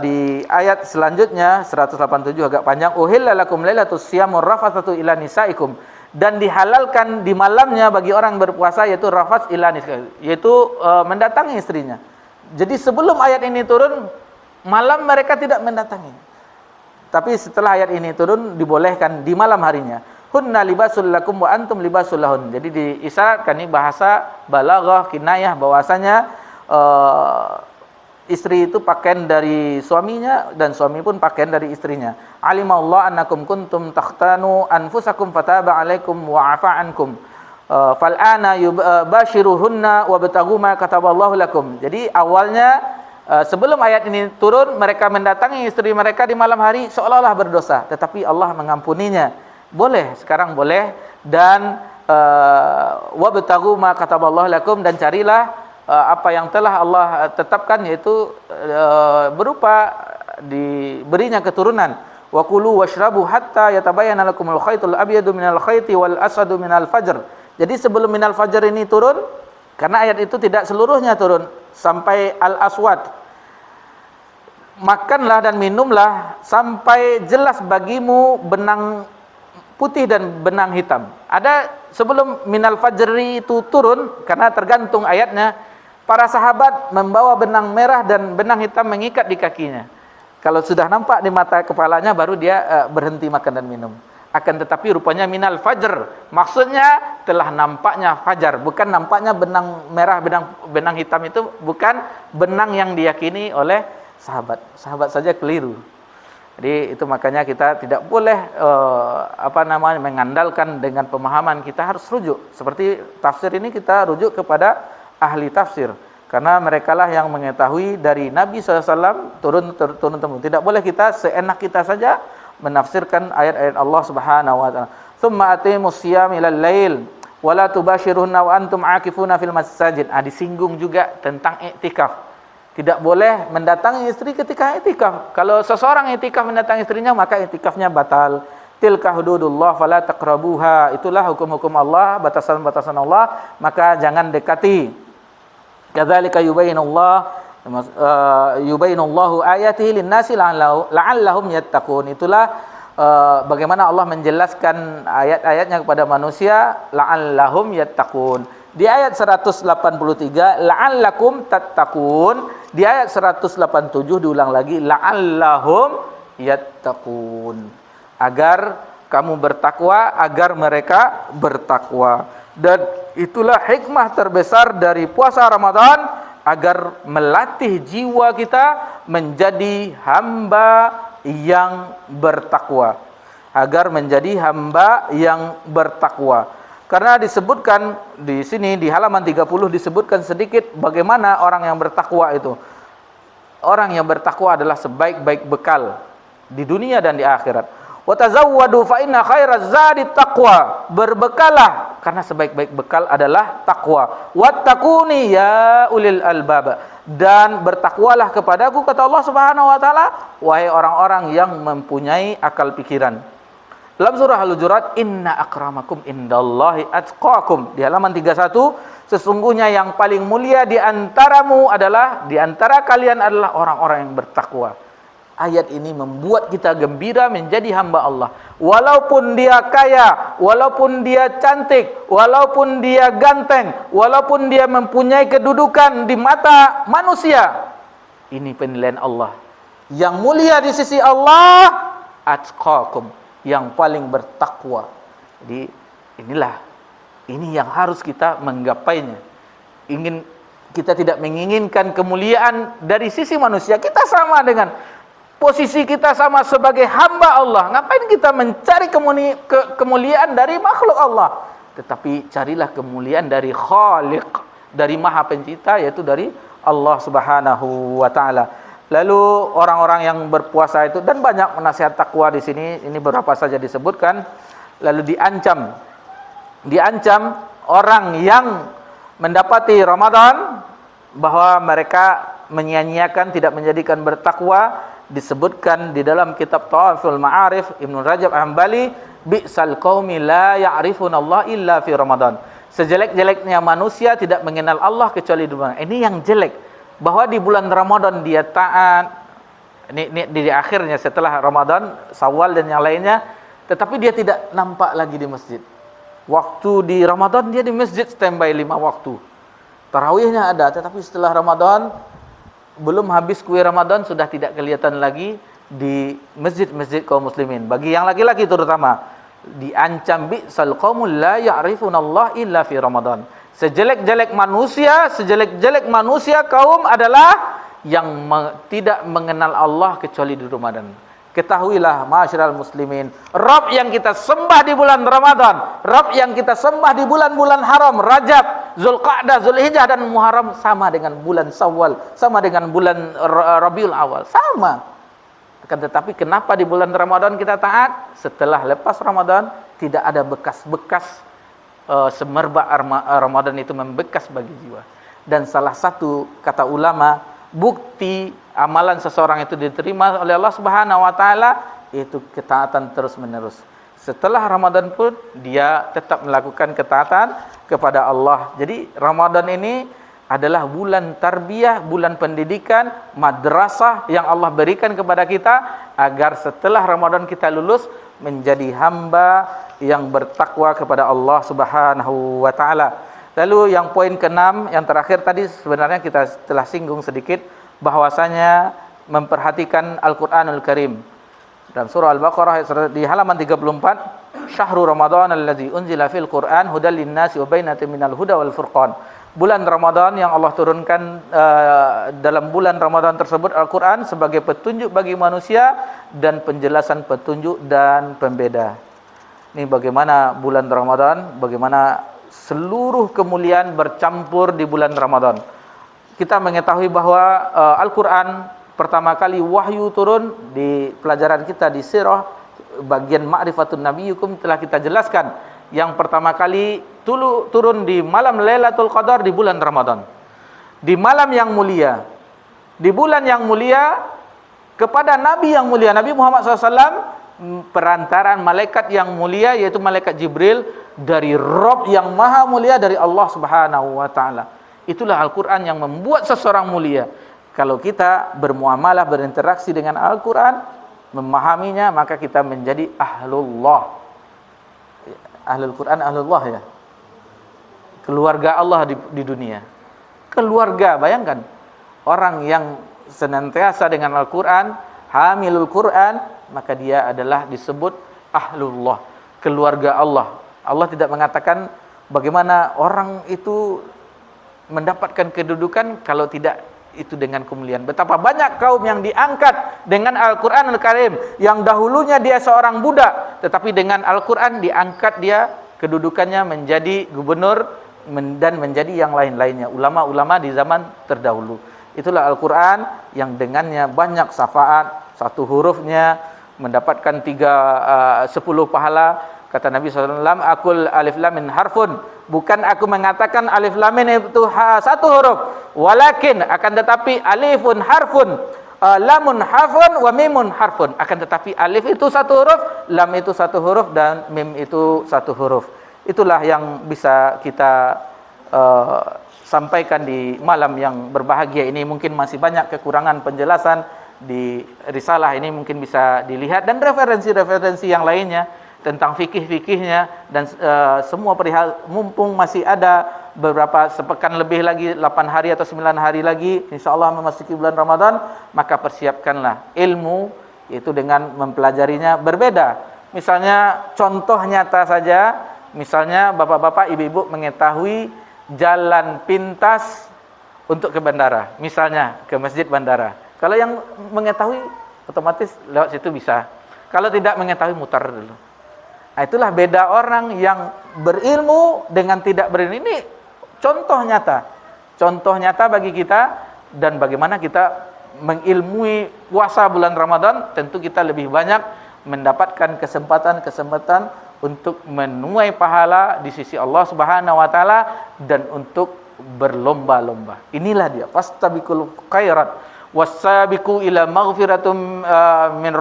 di ayat selanjutnya 187 agak panjang, uhilla lakum lailatus siyamur rafatsatu ila nisaikum, dan dihalalkan di malamnya bagi orang berpuasa, yaitu rafats ila nisaikum, yaitu mendatangi istrinya. Jadi sebelum ayat ini turun, malam mereka tidak mendatangi. Tapi setelah ayat ini turun, dibolehkan di malam harinya. Hunna libasul lakum wa antum libasul lahun. Jadi diisyaratkan, ini bahasa balaghah kinayah, bahwasanya istri itu pakaian dari suaminya dan suami pun pakaian dari istrinya. Alimallahu annakum kuntum takhtanu anfusakum fataba alaikum wa afa ankum. Fal'ana yubashiruhunna wabtaghu ma kataballahu lakum. Jadi awalnya sebelum ayat ini turun, mereka mendatangi istri mereka di malam hari seolah-olah berdosa, tetapi Allah mengampuninya. Boleh, sekarang boleh. Dan wabtaghu ma kataballahu lakum, dan carilah apa yang telah Allah tetapkan, yaitu berupa diberinya keturunan. Wa kulu washrabu hatta yatabayyana lakumul khaytul abyadu minal khayti wal aswadu minal fajr. Jadi sebelum minal fajr ini turun, karena ayat itu tidak seluruhnya turun sampai al aswad. makanlah dan minumlah sampai jelas bagimu benang putih dan benang hitam. Ada sebelum minal fajri itu turun, karena tergantung ayatnya, para sahabat membawa benang merah dan benang hitam mengikat di kakinya. Kalau sudah nampak di mata kepalanya, baru dia berhenti makan dan minum. Akan tetapi rupanya minal fajr, maksudnya telah nampaknya fajar, bukan nampaknya benang merah, benang hitam itu bukan benang yang diyakini oleh sahabat. Sahabat saja keliru. Jadi itu makanya kita tidak boleh mengandalkan dengan pemahaman, kita harus rujuk. Seperti tafsir ini kita rujuk kepada ahli tafsir, karena merekalah yang mengetahui dari Nabi SAW turun temurun. Tidak boleh kita seenak kita saja menafsirkan ayat-ayat Allah Subhanahu wa taala. Tsumma atimus siyam ilal lail wa la tubashirunna wa antum aakifuna fil masajid. Disinggung juga tentang iktikaf. Tidak boleh mendatangi istri ketika iktikaf. Kalau seseorang iktikaf mendatangi istrinya, maka iktikafnya batal. Tilka hududullah fala taqrabuha. Itulah hukum-hukum Allah, batasan-batasan Allah, maka jangan dekati. Kadzalika yubayyinullahu ayatihi lin-nasi la'allahum yattaqun. Itulah bagaimana Allah menjelaskan ayat-ayatnya kepada manusia, la'allahum yattaqun. Di ayat 183 la'allakum tattaqun, di ayat 187 diulang lagi la'allahum yattaqun, agar kamu bertakwa, agar mereka bertakwa. Dan itulah hikmah terbesar dari puasa Ramadan, agar melatih jiwa kita menjadi hamba yang bertakwa, agar menjadi hamba yang bertakwa. Karena disebutkan di sini di halaman 30 disebutkan sedikit bagaimana orang yang bertakwa itu. Orang yang bertakwa adalah sebaik-baik bekal di dunia dan di akhirat. Wa tazawwadu fa inna khairaz zadi taqwa. Berbekalah karena sebaik-baik bekal adalah takwa. Wattaquni ya ulil albab. Dan bertakwalah kepadaku, kata Allah Subhanahu wa taala, wahai orang-orang yang mempunyai akal pikiran. Dalam surah Al-Hujurat, inna akramakum indallahi atqakum. Di halaman 31, sesungguhnya yang paling mulia di antaramu adalah, di antara kalian adalah orang-orang yang bertakwa. Ayat ini membuat kita gembira menjadi hamba Allah. Walaupun dia kaya, walaupun dia cantik, walaupun dia ganteng, walaupun dia mempunyai kedudukan di mata manusia, ini penilaian Allah. Yang mulia di sisi Allah, atqakum, yang paling bertakwa. Jadi ini yang harus kita menggapainya. Kita tidak menginginkan kemuliaan dari sisi manusia. Kita sama dengan posisi kita sama sebagai hamba Allah. Ngapain kita mencari kemuliaan dari makhluk Allah? Tetapi carilah kemuliaan dari Khaliq, dari Maha Pencipta, yaitu dari Allah Subhanahu wa taala. Lalu orang-orang yang berpuasa itu, dan banyak nasihat takwa di sini, ini beberapa saja disebutkan. Lalu diancam orang yang mendapati Ramadan bahwa mereka menyia-nyiakan, tidak menjadikan bertakwa. Disebutkan di dalam kitab Tawaful Ma'arif Ibnu Rajab Hambali, bi'sal qaumi la ya'rifunallah illa fi Ramadan. Sejelek-jeleknya manusia tidak mengenal Allah kecuali di bulan. Ini yang jelek, bahwa di bulan Ramadan dia taat, ini di akhirnya setelah Ramadan, Syawal dan yang lainnya, tetapi dia tidak nampak lagi di masjid. Waktu di Ramadan dia di masjid standby 5 waktu. Tarawihnya ada, tetapi setelah Ramadan, belum habis kue Ramadan sudah tidak kelihatan lagi di masjid-masjid kaum muslimin. Bagi yang laki-laki terutama, diancam bi'sal qaumul la ya'rifunallah illa fi Ramadan. Sejelek-jelek manusia kaum adalah yang tidak mengenal Allah kecuali di Ramadan. Ketahuilah ma'asyiral muslimin, Rabb yang kita sembah di bulan Ramadan, Rabb yang kita sembah di bulan-bulan haram, Rajab, Zulqa'dah, Zulhijjah dan Muharram, sama dengan bulan Syawal, sama dengan bulan Rabiul Awal, sama. Akan tetapi kenapa di bulan Ramadan kita taat? Setelah lepas Ramadan tidak ada bekas-bekas semerbak Ramadan itu membekas bagi jiwa. Dan salah satu kata ulama, bukti amalan seseorang itu diterima oleh Allah Subhanahu wa taala itu ketaatan terus-menerus. Setelah Ramadan pun dia tetap melakukan ketaatan kepada Allah. Jadi Ramadan ini adalah bulan tarbiyah, bulan pendidikan, madrasah yang Allah berikan kepada kita agar setelah Ramadan kita lulus menjadi hamba yang bertakwa kepada Allah Subhanahu wa taala. Lalu yang poin ke-6 yang terakhir tadi sebenarnya kita telah singgung sedikit, bahwasanya memperhatikan Al-Qur'anul Karim. Dalam surah Al-Baqarah di halaman 34, Syahrul Ramadan allazi unzila fil Qur'an hudal linnasi wa bainatin minal huda wal furqan. Bulan Ramadan yang Allah turunkan dalam bulan Ramadan tersebut Al-Quran sebagai petunjuk bagi manusia dan penjelasan petunjuk dan pembeda. Ini bagaimana bulan Ramadan, bagaimana seluruh kemuliaan bercampur di bulan Ramadan. Kita mengetahui bahwa Al-Quran pertama kali wahyu turun di pelajaran kita di sirah bagian Ma'rifatun Nabiyyukum telah kita jelaskan. Yang pertama kali turun di malam Lailatul Qadar di bulan Ramadan. Di malam yang mulia, di bulan yang mulia, kepada Nabi yang mulia, Nabi Muhammad SAW, perantaraan malaikat yang mulia, yaitu malaikat Jibril, dari Rabb yang maha mulia, dari Allah Subhanahu wa ta'ala. Itulah Al-Quran yang membuat seseorang mulia. Kalau kita bermuamalah, berinteraksi dengan Al-Quran, memahaminya, maka kita menjadi ahlullah. Ahlul Quran, ahlullah ya. Keluarga Allah di dunia. Keluarga, bayangkan. Orang yang senantiasa dengan Al-Quran, hamilul Quran, maka dia adalah disebut ahlullah. Keluarga Allah. Allah tidak mengatakan bagaimana orang itu mendapatkan kedudukan kalau tidak itu dengan kemuliaan. Betapa banyak kaum yang diangkat dengan Al-Quranul Karim, yang dahulunya dia seorang budak, tetapi dengan Al-Quran diangkat dia, kedudukannya menjadi gubernur dan menjadi yang lain-lainnya, ulama-ulama di zaman terdahulu. Itulah Al-Quran yang dengannya banyak syafaat, satu hurufnya mendapatkan 10 pahala. Kata Nabi SAW, akul alif lam min harfun, bukan aku mengatakan alif lam min itu satu huruf, walakin akan tetapi alifun harfun, lamun harfun, wa mimun harfun, akan tetapi alif itu satu huruf, lam itu satu huruf, dan mim itu satu huruf. Itulah yang bisa kita sampaikan di malam yang berbahagia ini. Mungkin masih banyak kekurangan penjelasan di risalah ini, mungkin bisa dilihat, dan referensi-referensi yang lainnya tentang fikih-fikihnya dan semua perihal. Mumpung masih ada beberapa sepekan lebih lagi, 8 hari atau 9 hari lagi insyaallah memasuki bulan Ramadan, maka persiapkanlah ilmu, yaitu dengan mempelajarinya berbeda. Misalnya contoh nyata saja, misalnya bapak-bapak, ibu-ibu mengetahui jalan pintas untuk ke bandara, misalnya ke masjid bandara. Kalau yang mengetahui otomatis lewat situ bisa. Kalau tidak mengetahui, mutar dulu. Nah, itulah beda orang yang berilmu dengan tidak berilmu. Ini contoh nyata bagi kita, dan bagaimana kita mengilmui puasa bulan Ramadan. Tentu kita lebih banyak mendapatkan kesempatan untuk menuai pahala di sisi Allah Subhanahu wa taala dan untuk berlomba-lomba. Inilah dia, fastabiqul khairat wasabiqu ila maghfiratum min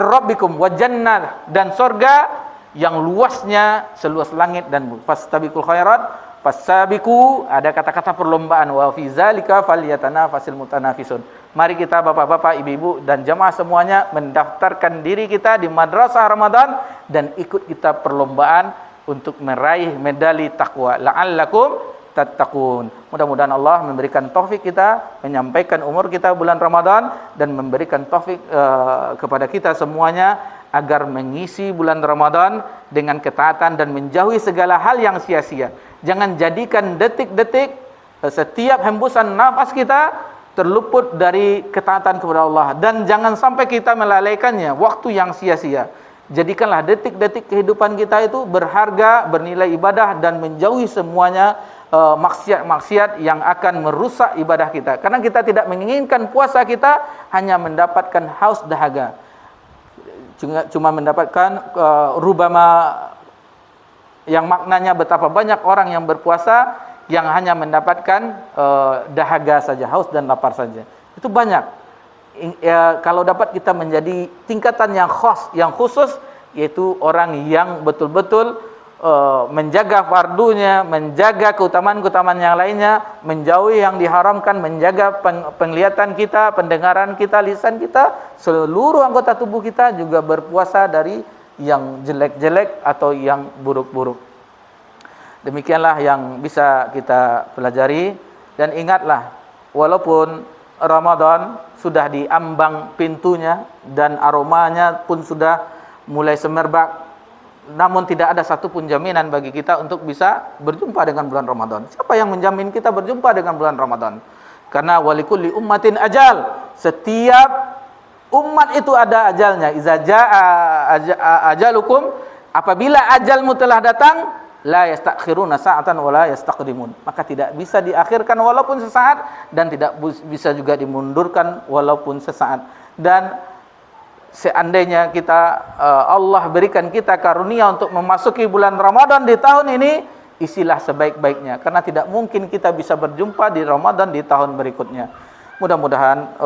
rabbikum wa jannah, dan surga yang luasnya seluas langit dan bumi. Fastabiqul khairat, fasabiqu, ada kata-kata perlombaan, wa fi zalika falyatanafasil mutanafisun. Mari kita bapak-bapak, ibu-ibu dan jamaah semuanya mendaftarkan diri kita di madrasah Ramadan dan ikut kita perlombaan untuk meraih medali takwa. La'allakum tattaqun. Mudah-mudahan Allah memberikan taufik kita menyampaikan umur kita bulan Ramadan, dan memberikan taufik kepada kita semuanya agar mengisi bulan Ramadan dengan ketaatan dan menjauhi segala hal yang sia-sia. Jangan jadikan detik-detik setiap hembusan nafas kita terluput dari ketaatan kepada Allah, dan jangan sampai kita melalaikannya, waktu yang sia-sia. Jadikanlah detik-detik kehidupan kita itu berharga, bernilai ibadah, dan menjauhi semuanya maksiat-maksiat yang akan merusak ibadah kita. Karena kita tidak menginginkan puasa kita hanya mendapatkan haus dahaga, cuma mendapatkan rubama, yang maknanya betapa banyak orang yang berpuasa yang hanya mendapatkan dahaga saja, haus dan lapar saja. Itu banyak. Kalau dapat kita menjadi tingkatan yang khas, yang khusus, yaitu orang yang betul-betul menjaga fardunya, menjaga keutamaan-keutamaan yang lainnya, menjauhi yang diharamkan, menjaga penglihatan kita, pendengaran kita, lisan kita, seluruh anggota tubuh kita juga berpuasa dari yang jelek-jelek atau yang buruk-buruk. Demikianlah yang bisa kita pelajari. Dan ingatlah, walaupun Ramadan sudah diambang pintunya dan aromanya pun sudah mulai semerbak, namun tidak ada satupun jaminan bagi kita untuk bisa berjumpa dengan bulan Ramadan. Siapa yang menjamin kita berjumpa dengan bulan Ramadan? Karena walikulli ummatin ajal. Setiap umat itu ada ajalnya. Iza jaa ajalukum, apabila ajalmu telah datang, la yastakhiruna sa'atan wa la yastaqdimun. Maka tidak bisa diakhirkan walaupun sesaat, dan tidak bisa juga dimundurkan walaupun sesaat. Dan seandainya Allah berikan kita karunia untuk memasuki bulan Ramadan di tahun ini, isilah sebaik-baiknya, karena tidak mungkin kita bisa berjumpa di Ramadan di tahun berikutnya. Mudah-mudahan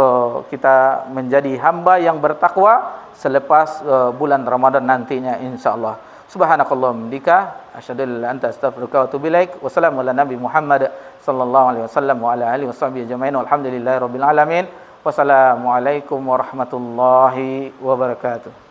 kita menjadi hamba yang bertakwa selepas bulan Ramadan nantinya, insyaallah. Subhanakallahumma bika asyhadu an la ilaha illa anta astaghfiruka wa atubu ilaik. Wassalamu ala nabi Muhammad sallallahu alaihi wasallam wa ala alihi washabbihi ajmain. Walhamdulillahirabbil alamin. Wassalamualaikum warahmatullahi wabarakatuh.